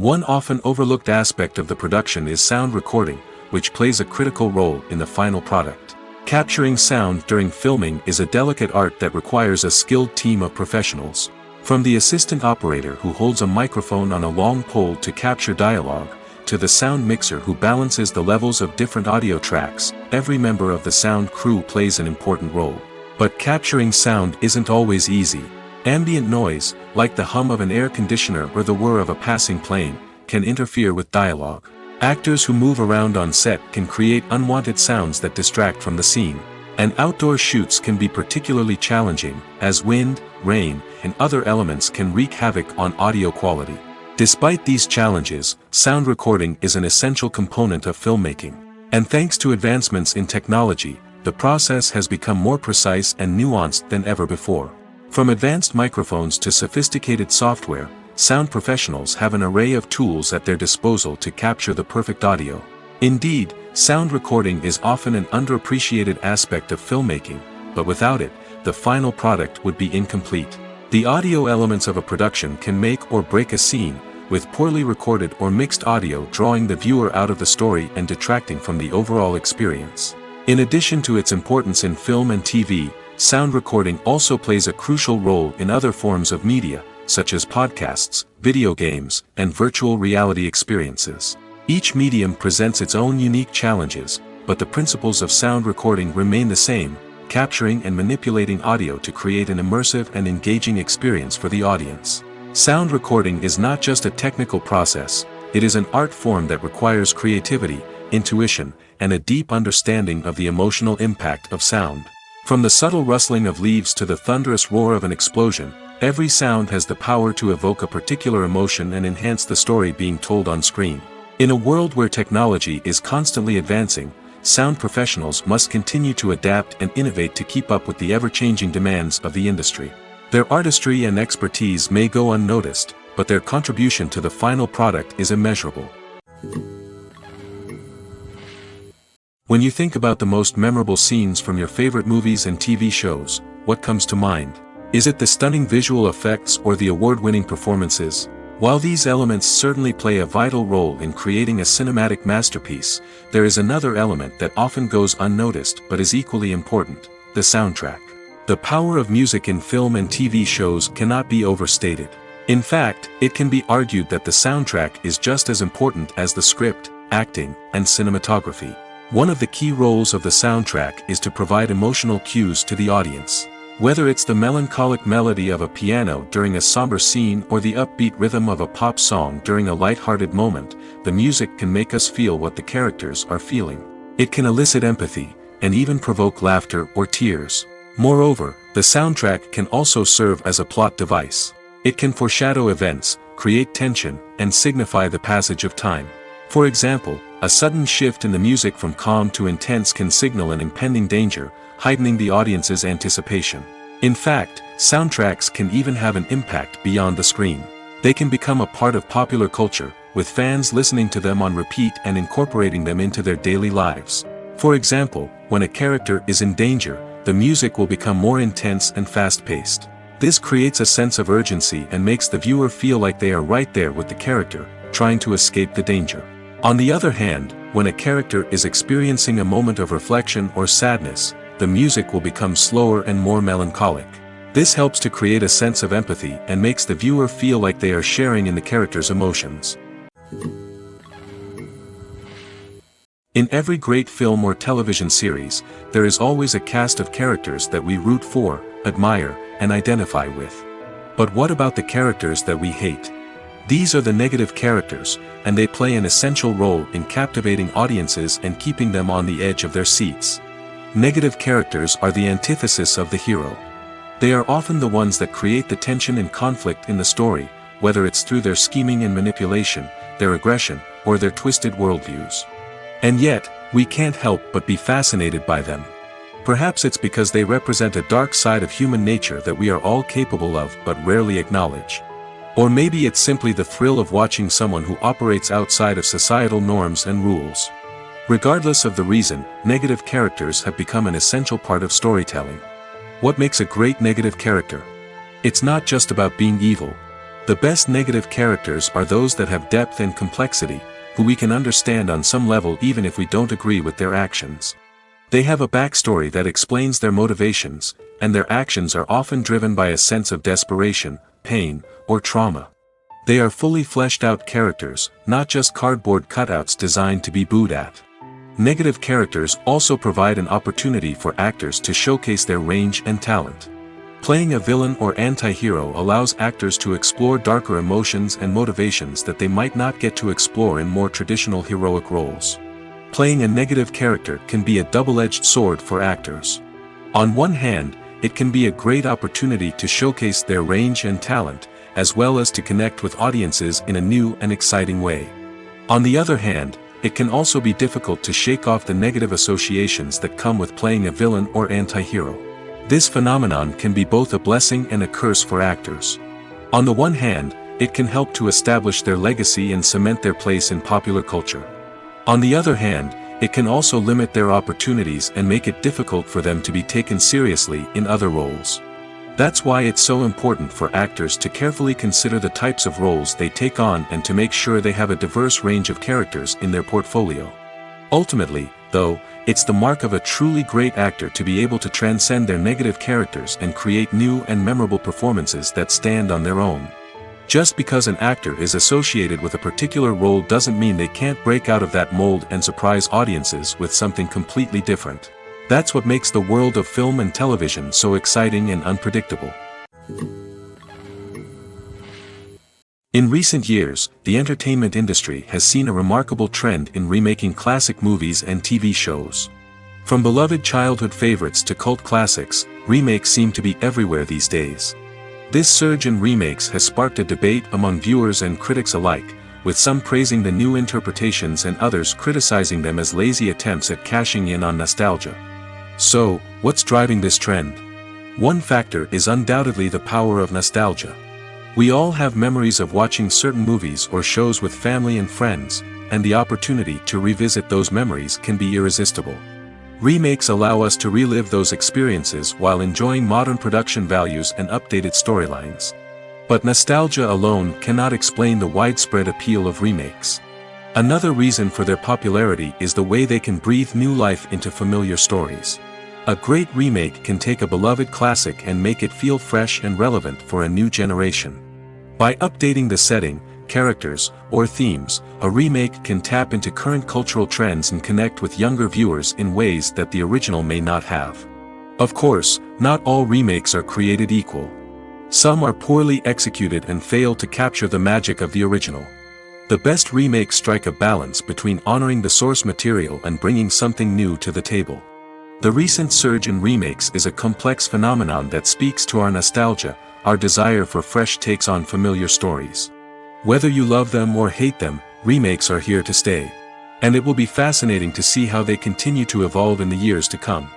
One often overlooked aspect of the production is sound recording, which plays a critical role in the final product. Capturing sound during filming is a delicate art that requires a skilled team of professionals. From the assistant operator who holds a microphone on a long pole to capture dialogue, to the sound mixer who balances the levels of different audio tracks, every member of the sound crew plays an important role. But capturing sound isn't always easy. Ambient noise, like the hum of an air conditioner or the whir of a passing plane, can interfere with dialogue. Actors who move around on set can create unwanted sounds that distract from the scene. And outdoor shoots can be particularly challenging, as wind, rain, and other elements can wreak havoc on audio quality. Despite these challenges, sound recording is an essential component of filmmaking. And thanks to advancements in technology, the process has become more precise and nuanced than ever before. From advanced microphones to sophisticated software, sound professionals have an array of tools at their disposal to capture the perfect audio. Indeed, sound recording is often an underappreciated aspect of filmmaking, but without it, the final product would be incomplete. The audio elements of a production can make or break a scene, with poorly recorded or mixed audio drawing the viewer out of the story and detracting from the overall experience. In addition to its importance in film and TV, sound recording also plays a crucial role in other forms of media, such as podcasts, video games, and virtual reality experiences. Each medium presents its own unique challenges, but the principles of sound recording remain the same, capturing and manipulating audio to create an immersive and engaging experience for the audience. Sound recording is not just a technical process, it is an art form that requires creativity, intuition, and a deep understanding of the emotional impact of sound. From the subtle rustling of leaves to the thunderous roar of an explosion, every sound has the power to evoke a particular emotion and enhance the story being told on screen. In a world where technology is constantly advancing, sound professionals must continue to adapt and innovate to keep up with the ever-changing demands of the industry. Their artistry and expertise may go unnoticed, but their contribution to the final product is immeasurable. When you think about the most memorable scenes from your favorite movies and TV shows, what comes to mind? Is it the stunning visual effects or the award-winning performances? While these elements certainly play a vital role in creating a cinematic masterpiece, there is another element that often goes unnoticed but is equally important: the soundtrack. The power of music in film and TV shows cannot be overstated. In fact, it can be argued that the soundtrack is just as important as the script, acting, and cinematography. One of the key roles of the soundtrack is to provide emotional cues to the audience. Whether it's the melancholic melody of a piano during a somber scene or the upbeat rhythm of a pop song during a light-hearted moment, the music can make us feel what the characters are feeling. It can elicit empathy, and even provoke laughter or tears. Moreover, the soundtrack can also serve as a plot device. It can foreshadow events, create tension, and signify the passage of time. For example, a sudden shift in the music from calm to intense can signal an impending danger, heightening the audience's anticipation. In fact, soundtracks can even have an impact beyond the screen. They can become a part of popular culture, with fans listening to them on repeat and incorporating them into their daily lives. For example, when a character is in danger, the music will become more intense and fast-paced. This creates a sense of urgency and makes the viewer feel like they are right there with the character, trying to escape the danger. On the other hand, when a character is experiencing a moment of reflection or sadness, the music will become slower and more melancholic. This helps to create a sense of empathy and makes the viewer feel like they are sharing in the character's emotions. In every great film or television series, there is always a cast of characters that we root for, admire, and identify with. But what about the characters that we hate? These are the negative characters, and they play an essential role in captivating audiences and keeping them on the edge of their seats. Negative characters are the antithesis of the hero. They are often the ones that create the tension and conflict in the story, whether it's through their scheming and manipulation, their aggression, or their twisted worldviews. And yet, we can't help but be fascinated by them. Perhaps it's because they represent a dark side of human nature that we are all capable of but rarely acknowledge. Or maybe it's simply the thrill of watching someone who operates outside of societal norms and rules. Regardless of the reason, negative characters have become an essential part of storytelling. What makes a great negative character? It's not just about being evil. The best negative characters are those that have depth and complexity, who we can understand on some level even if we don't agree with their actions. They have a backstory that explains their motivations, and their actions are often driven by a sense of desperation, pain, or trauma. They are fully fleshed out characters, not just cardboard cutouts designed to be booed at. Negative characters also provide an opportunity for actors to showcase their range and talent. Playing a villain or anti-hero allows actors to explore darker emotions and motivations that they might not get to explore in more traditional heroic roles. Playing a negative character can be a double-edged sword for actors. On one hand, it can be a great opportunity to showcase their range and talent, as well as to connect with audiences in a new and exciting way. On the other hand, it can also be difficult to shake off the negative associations that come with playing a villain or anti-hero. This phenomenon can be both a blessing and a curse for actors. On the one hand, it can help to establish their legacy and cement their place in popular culture. On the other hand, it can also limit their opportunities and make it difficult for them to be taken seriously in other roles. That's why it's so important for actors to carefully consider the types of roles they take on and to make sure they have a diverse range of characters in their portfolio. Ultimately, though, it's the mark of a truly great actor to be able to transcend their negative characters and create new and memorable performances that stand on their own. Just because an actor is associated with a particular role doesn't mean they can't break out of that mold and surprise audiences with something completely different. That's what makes the world of film and television so exciting and unpredictable. In recent years, the entertainment industry has seen a remarkable trend in remaking classic movies and TV shows. From beloved childhood favorites to cult classics, remakes seem to be everywhere these days. This surge in remakes has sparked a debate among viewers and critics alike, with some praising the new interpretations and others criticizing them as lazy attempts at cashing in on nostalgia. So, what's driving this trend? One factor is undoubtedly the power of nostalgia. We all have memories of watching certain movies or shows with family and friends, and the opportunity to revisit those memories can be irresistible. Remakes allow us to relive those experiences while enjoying modern production values and updated storylines. But nostalgia alone cannot explain the widespread appeal of remakes. Another reason for their popularity is the way they can breathe new life into familiar stories. A great remake can take a beloved classic and make it feel fresh and relevant for a new generation. By updating the setting, characters, or themes, a remake can tap into current cultural trends and connect with younger viewers in ways that the original may not have. Of course, not all remakes are created equal. Some are poorly executed and fail to capture the magic of the original. The best remakes strike a balance between honoring the source material and bringing something new to the table. The recent surge in remakes is a complex phenomenon that speaks to our nostalgia, our desire for fresh takes on familiar stories. Whether you love them or hate them, remakes are here to stay. And it will be fascinating to see how they continue to evolve in the years to come.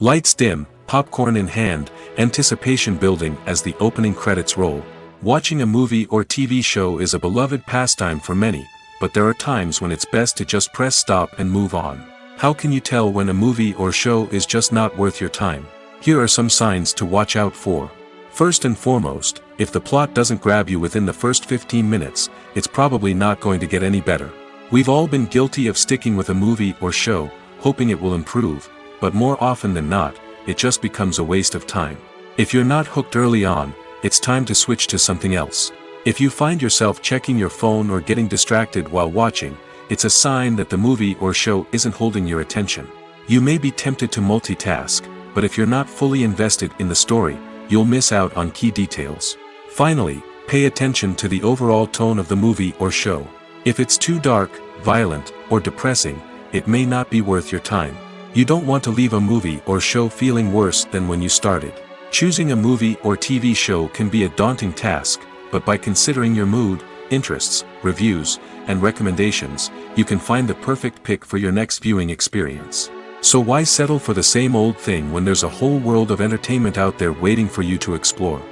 Lights dim, popcorn in hand, anticipation building as the opening credits roll. Watching a movie or TV show is a beloved pastime for many, but there are times when it's best to just press stop and move on. How can you tell when a movie or show is just not worth your time? Here are some signs to watch out for. First and foremost, if the plot doesn't grab you within the first 15 minutes, it's probably not going to get any better. We've all been guilty of sticking with a movie or show, hoping it will improve, but more often than not, it just becomes a waste of time. If you're not hooked early on, it's time to switch to something else. If you find yourself checking your phone or getting distracted while watching, it's a sign that the movie or show isn't holding your attention. You may be tempted to multitask, but if you're not fully invested in the story, you'll miss out on key details. Finally, pay attention to the overall tone of the movie or show. If it's too dark, violent, or depressing, it may not be worth your time. You don't want to leave a movie or show feeling worse than when you started. Choosing a movie or TV show can be a daunting task, but by considering your mood, interests, reviews, and recommendations, you can find the perfect pick for your next viewing experience. So why settle for the same old thing when there's a whole world of entertainment out there waiting for you to explore?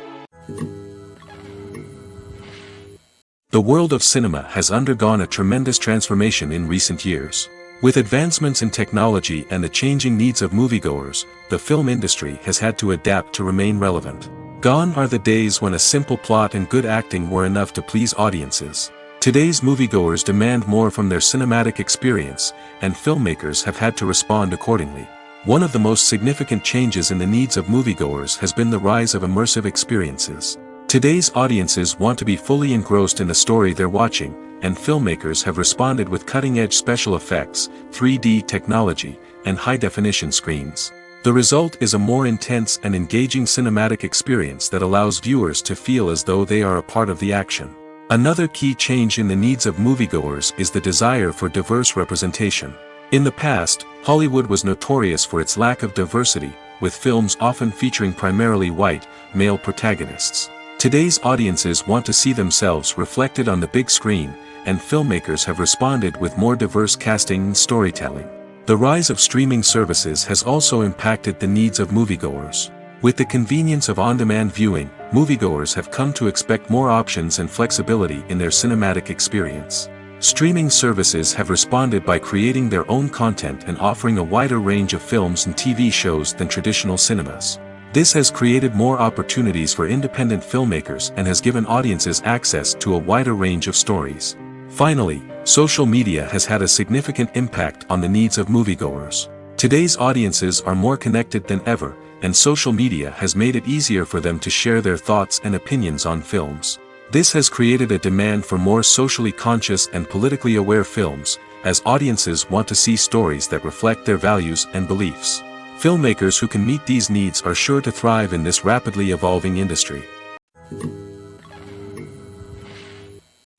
The world of cinema has undergone a tremendous transformation in recent years. With advancements in technology and the changing needs of moviegoers, the film industry has had to adapt to remain relevant. Gone are the days when a simple plot and good acting were enough to please audiences. Today's moviegoers demand more from their cinematic experience, and filmmakers have had to respond accordingly. One of the most significant changes in the needs of moviegoers has been the rise of immersive experiences. Today's audiences want to be fully engrossed in the story they're watching, and filmmakers have responded with cutting-edge special effects, 3D technology, and high-definition screens. The result is a more intense and engaging cinematic experience that allows viewers to feel as though they are a part of the action. Another key change in the needs of moviegoers is the desire for diverse representation. In the past, Hollywood was notorious for its lack of diversity, with films often featuring primarily white, male protagonists. Today's audiences want to see themselves reflected on the big screen, and filmmakers have responded with more diverse casting and storytelling. The rise of streaming services has also impacted the needs of moviegoers. With the convenience of on-demand viewing, moviegoers have come to expect more options and flexibility in their cinematic experience. Streaming services have responded by creating their own content and offering a wider range of films and TV shows than traditional cinemas. This has created more opportunities for independent filmmakers and has given audiences access to a wider range of stories. Finally, social media has had a significant impact on the needs of moviegoers. Today's audiences are more connected than ever, and social media has made it easier for them to share their thoughts and opinions on films. This has created a demand for more socially conscious and politically aware films, as audiences want to see stories that reflect their values and beliefs. Filmmakers who can meet these needs are sure to thrive in this rapidly evolving industry.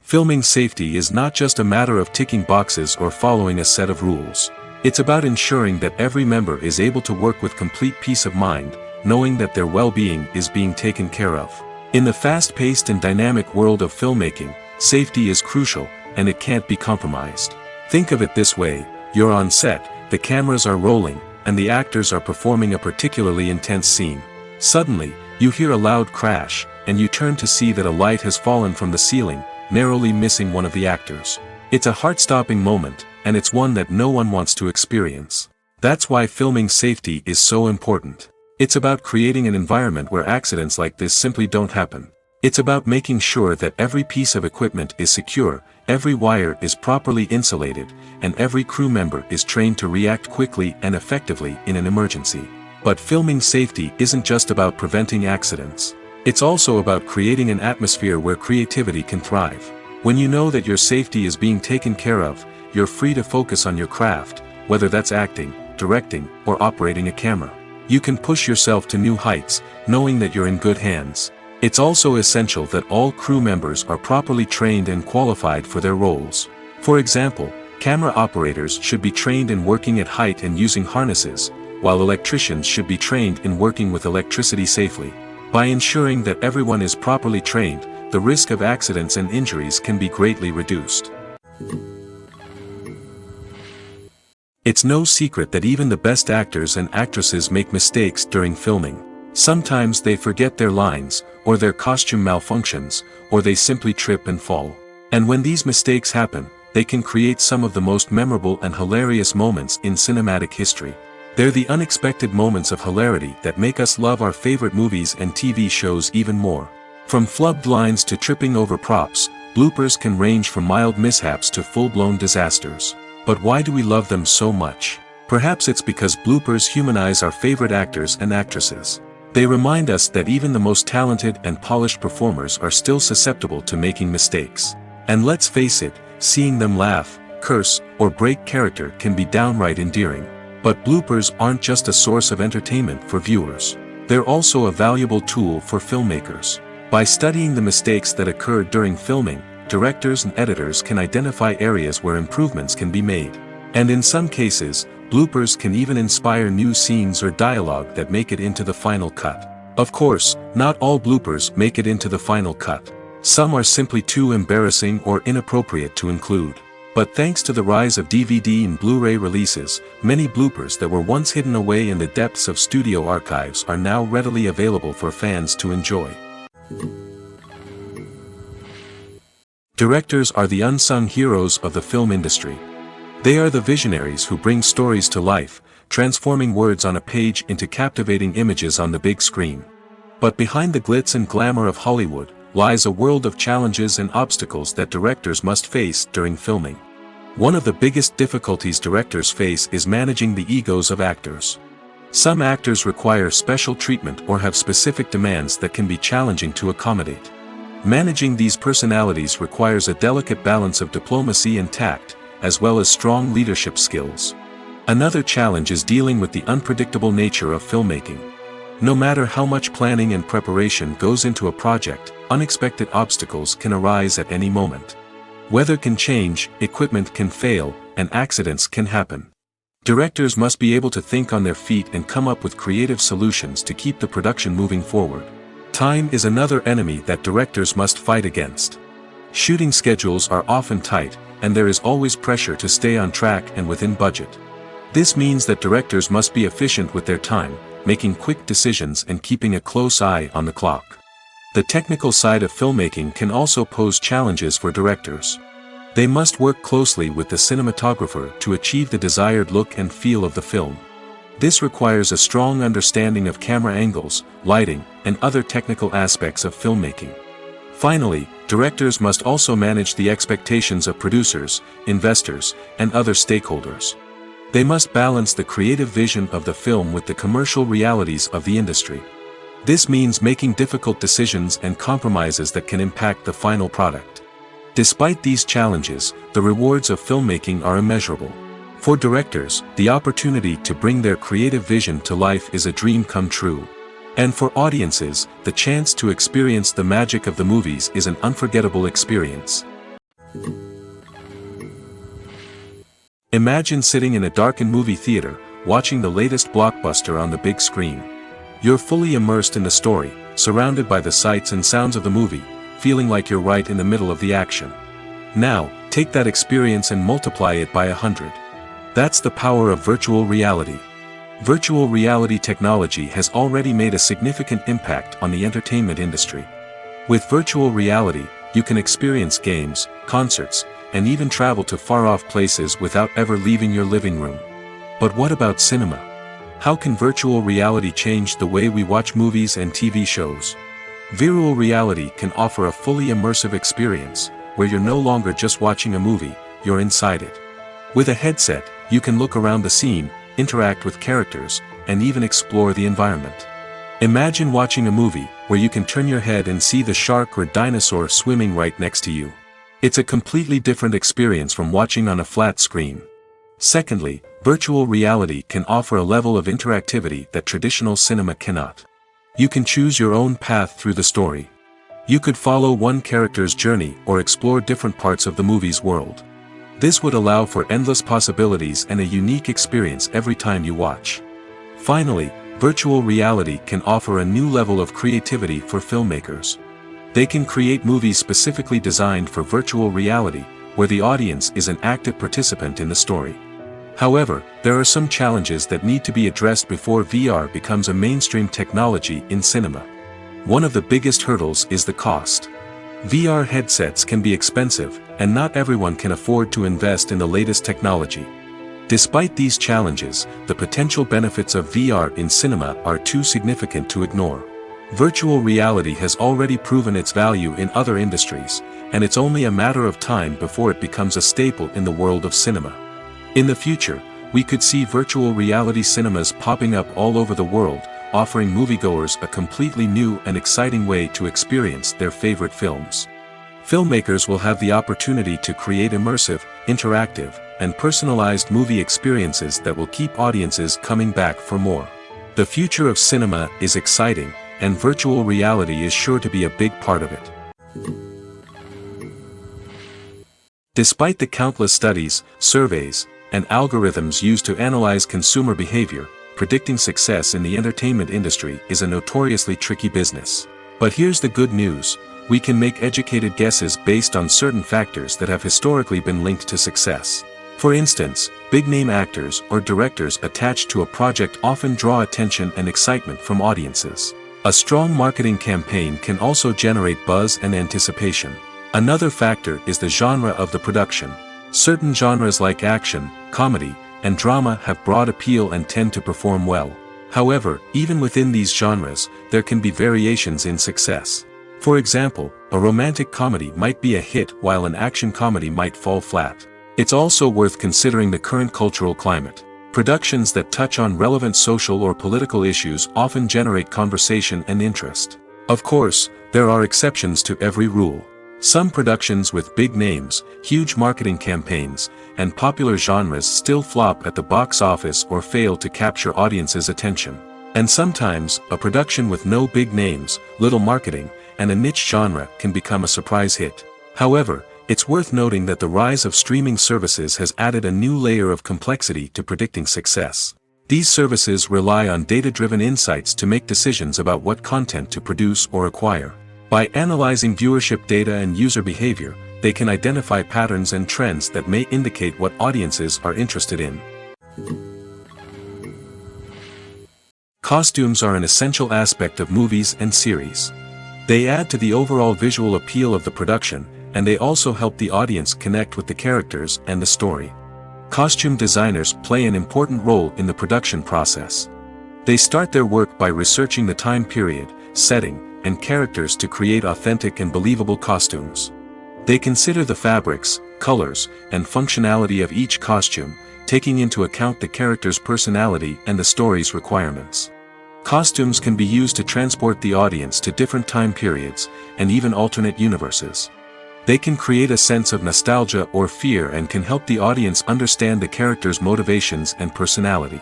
Filming safety is not just a matter of ticking boxes or following a set of rules. It's about ensuring that every member is able to work with complete peace of mind, knowing that their well-being is being taken care of. In the fast-paced and dynamic world of filmmaking, safety is crucial, and it can't be compromised. Think of it this way: you're on set, the cameras are rolling, and the actors are performing a particularly intense scene. Suddenly, you hear a loud crash, and you turn to see that a light has fallen from the ceiling, narrowly missing one of the actors. It's a heart-stopping moment, and it's one that no one wants to experience. That's why filming safety is so important. It's about creating an environment where accidents like this simply don't happen. It's about making sure that every piece of equipment is secure, every wire is properly insulated, and every crew member is trained to react quickly and effectively in an emergency. But filming safety isn't just about preventing accidents. It's also about creating an atmosphere where creativity can thrive. When you know that your safety is being taken care of, you're free to focus on your craft, whether that's acting, directing, or operating a camera. You can push yourself to new heights, knowing that you're in good hands. It's also essential that all crew members are properly trained and qualified for their roles. For example, camera operators should be trained in working at height and using harnesses, while electricians should be trained in working with electricity safely. By ensuring that everyone is properly trained, the risk of accidents and injuries can be greatly reduced. It's no secret that even the best actors and actresses make mistakes during filming. Sometimes they forget their lines, or their costume malfunctions, or they simply trip and fall. And when these mistakes happen, they can create some of the most memorable and hilarious moments in cinematic history. They're the unexpected moments of hilarity that make us love our favorite movies and TV shows even more. From flubbed lines to tripping over props, bloopers can range from mild mishaps to full-blown disasters. But why do we love them so much? Perhaps it's because bloopers humanize our favorite actors and actresses. They remind us that even the most talented and polished performers are still susceptible to making mistakes. And let's face it, seeing them laugh, curse, or break character can be downright endearing. But bloopers aren't just a source of entertainment for viewers. They're also a valuable tool for filmmakers. By studying the mistakes that occurred during filming, directors and editors can identify areas where improvements can be made. And in some cases, bloopers can even inspire new scenes or dialogue that make it into the final cut. Of course, not all bloopers make it into the final cut. Some are simply too embarrassing or inappropriate to include. But thanks to the rise of DVD and Blu-ray releases, many bloopers that were once hidden away in the depths of studio archives are now readily available for fans to enjoy. Directors are the unsung heroes of the film industry. They are the visionaries who bring stories to life, transforming words on a page into captivating images on the big screen. But behind the glitz and glamour of Hollywood, lies a world of challenges and obstacles that directors must face during filming. One of the biggest difficulties directors face is managing the egos of actors. Some actors require special treatment or have specific demands that can be challenging to accommodate. Managing these personalities requires a delicate balance of diplomacy and tact, as well as strong leadership skills. Another challenge is dealing with the unpredictable nature of filmmaking. No matter how much planning and preparation goes into a project, unexpected obstacles can arise at any moment. Weather can change, equipment can fail, and accidents can happen. Directors must be able to think on their feet and come up with creative solutions to keep the production moving forward. Time is another enemy that directors must fight against. Shooting schedules are often tight, and there is always pressure to stay on track and within budget. This means that directors must be efficient with their time, making quick decisions and keeping a close eye on the clock. The technical side of filmmaking can also pose challenges for directors. They must work closely with the cinematographer to achieve the desired look and feel of the film. This requires a strong understanding of camera angles, lighting, and other technical aspects of filmmaking. Finally, directors must also manage the expectations of producers, investors, and other stakeholders. They must balance the creative vision of the film with the commercial realities of the industry. This means making difficult decisions and compromises that can impact the final product. Despite these challenges, the rewards of filmmaking are immeasurable. For directors, the opportunity to bring their creative vision to life is a dream come true. And for audiences, the chance to experience the magic of the movies is an unforgettable experience. Imagine sitting in a darkened movie theater, watching the latest blockbuster on the big screen. You're fully immersed in the story, surrounded by the sights and sounds of the movie, feeling like you're right in the middle of the action. Now, take that experience and multiply it by 100. That's the power of virtual reality. Virtual reality technology has already made a significant impact on the entertainment industry. With virtual reality, you can experience games, concerts, and even travel to far-off places without ever leaving your living room. But what about cinema? How can virtual reality change the way we watch movies and TV shows? Virtual reality can offer a fully immersive experience, where you're no longer just watching a movie, you're inside it. With a headset, you can look around the scene, interact with characters, and even explore the environment. Imagine watching a movie where you can turn your head and see the shark or dinosaur swimming right next to you. It's a completely different experience from watching on a flat screen. Secondly, virtual reality can offer a level of interactivity that traditional cinema cannot. You can choose your own path through the story. You could follow one character's journey or explore different parts of the movie's world. This would allow for endless possibilities and a unique experience every time you watch. Finally, virtual reality can offer a new level of creativity for filmmakers. They can create movies specifically designed for virtual reality, where the audience is an active participant in the story. However, there are some challenges that need to be addressed before VR becomes a mainstream technology in cinema. One of the biggest hurdles is the cost. VR headsets can be expensive, and not everyone can afford to invest in the latest technology. Despite these challenges, the potential benefits of VR in cinema are too significant to ignore. Virtual reality has already proven its value in other industries, and it's only a matter of time before it becomes a staple in the world of cinema. In the future, we could see virtual reality cinemas popping up all over the world, offering moviegoers a completely new and exciting way to experience their favorite films. Filmmakers will have the opportunity to create immersive, interactive, and personalized movie experiences that will keep audiences coming back for more. The future of cinema is exciting, and virtual reality is sure to be a big part of it. Despite the countless studies, surveys, and algorithms used to analyze consumer behavior, predicting success in the entertainment industry is a notoriously tricky business. But here's the good news: we can make educated guesses based on certain factors that have historically been linked to success. For instance, big-name actors or directors attached to a project often draw attention and excitement from audiences. A strong marketing campaign can also generate buzz and anticipation. Another factor is the genre of the production. Certain genres like action, comedy, and drama have broad appeal and tend to perform well. However, even within these genres, there can be variations in success. For example, a romantic comedy might be a hit while an action comedy might fall flat. It's also worth considering the current cultural climate. Productions that touch on relevant social or political issues often generate conversation and interest. Of course, there are exceptions to every rule. Some productions with big names, huge marketing campaigns, and popular genres still flop at the box office or fail to capture audiences' attention. And sometimes, a production with no big names, little marketing, and a niche genre can become a surprise hit. However, it's worth noting that the rise of streaming services has added a new layer of complexity to predicting success. These services rely on data-driven insights to make decisions about what content to produce or acquire. By analyzing viewership data and user behavior, they can identify patterns and trends that may indicate what audiences are interested in. Costumes are an essential aspect of movies and series. They add to the overall visual appeal of the production, and they also help the audience connect with the characters and the story. Costume designers play an important role in the production process. They start their work by researching the time period, setting, and characters to create authentic and believable costumes. They consider the fabrics, colors, and functionality of each costume, taking into account the character's personality and the story's requirements. Costumes can be used to transport the audience to different time periods, and even alternate universes. They can create a sense of nostalgia or fear and can help the audience understand the character's motivations and personality.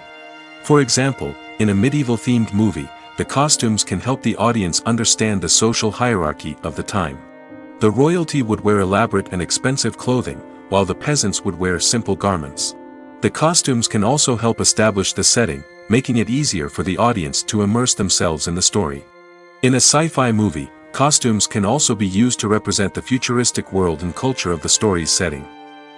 For example, in a medieval-themed movie, the costumes can help the audience understand the social hierarchy of the time. The royalty would wear elaborate and expensive clothing, while the peasants would wear simple garments. The costumes can also help establish the setting, making it easier for the audience to immerse themselves in the story. In a sci-fi movie, costumes can also be used to represent the futuristic world and culture of the story's setting.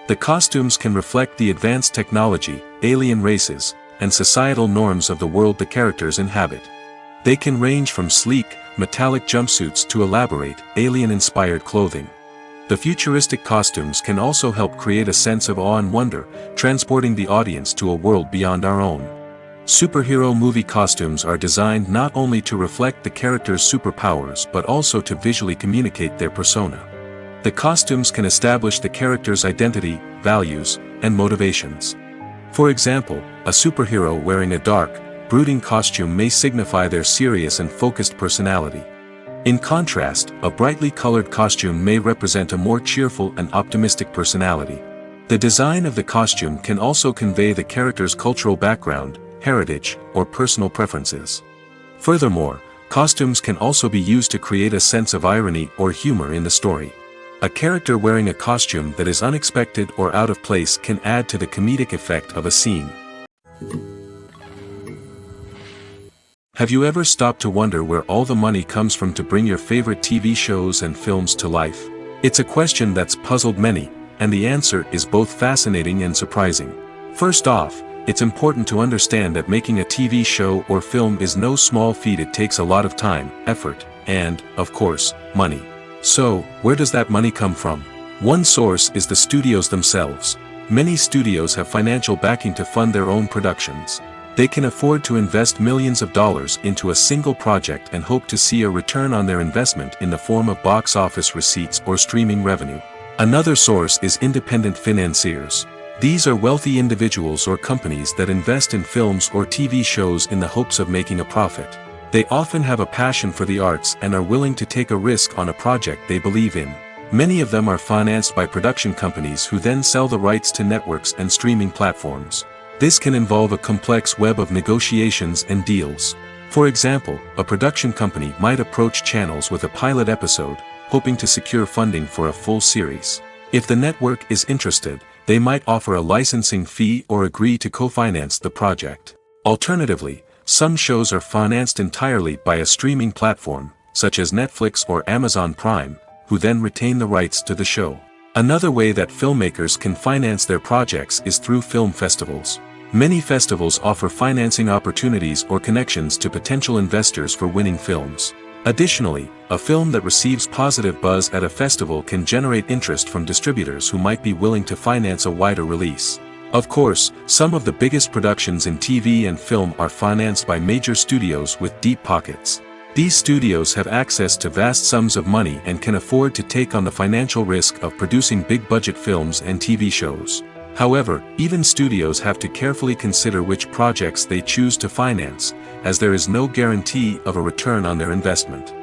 The costumes can reflect the advanced technology, alien races, and societal norms of the world the characters inhabit. They can range from sleek, metallic jumpsuits to elaborate, alien-inspired clothing. The futuristic costumes can also help create a sense of awe and wonder, transporting the audience to a world beyond our own. Superhero movie costumes are designed not only to reflect the character's superpowers but also to visually communicate their persona. The costumes can establish the character's identity, values, and motivations. For example, a superhero wearing a dark, brooding costume may signify their serious and focused personality. In contrast, a brightly colored costume may represent a more cheerful and optimistic personality. The design of the costume can also convey the character's cultural background, heritage, or personal preferences. Furthermore, costumes can also be used to create a sense of irony or humor in the story. A character wearing a costume that is unexpected or out of place can add to the comedic effect of a scene. Have you ever stopped to wonder where all the money comes from to bring your favorite TV shows and films to life? It's a question that's puzzled many, and the answer is both fascinating and surprising. First off, it's important to understand that making a TV show or film is no small feat. It takes a lot of time, effort, and, of course, money. So, where does that money come from? One source is the studios themselves. Many studios have financial backing to fund their own productions. They can afford to invest millions of dollars into a single project and hope to see a return on their investment in the form of box office receipts or streaming revenue. Another source is independent financiers. These are wealthy individuals or companies that invest in films or TV shows in the hopes of making a profit. They often have a passion for the arts and are willing to take a risk on a project they believe in. Many of them are financed by production companies who then sell the rights to networks and streaming platforms. This can involve a complex web of negotiations and deals. For example, a production company might approach channels with a pilot episode, hoping to secure funding for a full series. If the network is interested, they might offer a licensing fee or agree to co-finance the project. Alternatively, some shows are financed entirely by a streaming platform, such as Netflix or Amazon Prime, who then retain the rights to the show. Another way that filmmakers can finance their projects is through film festivals. Many festivals offer financing opportunities or connections to potential investors for winning films. Additionally, a film that receives positive buzz at a festival can generate interest from distributors who might be willing to finance a wider release. Of course, some of the biggest productions in TV and film are financed by major studios with deep pockets. These studios have access to vast sums of money and can afford to take on the financial risk of producing big-budget films and TV shows. However, even studios have to carefully consider which projects they choose to finance, as there is no guarantee of a return on their investment.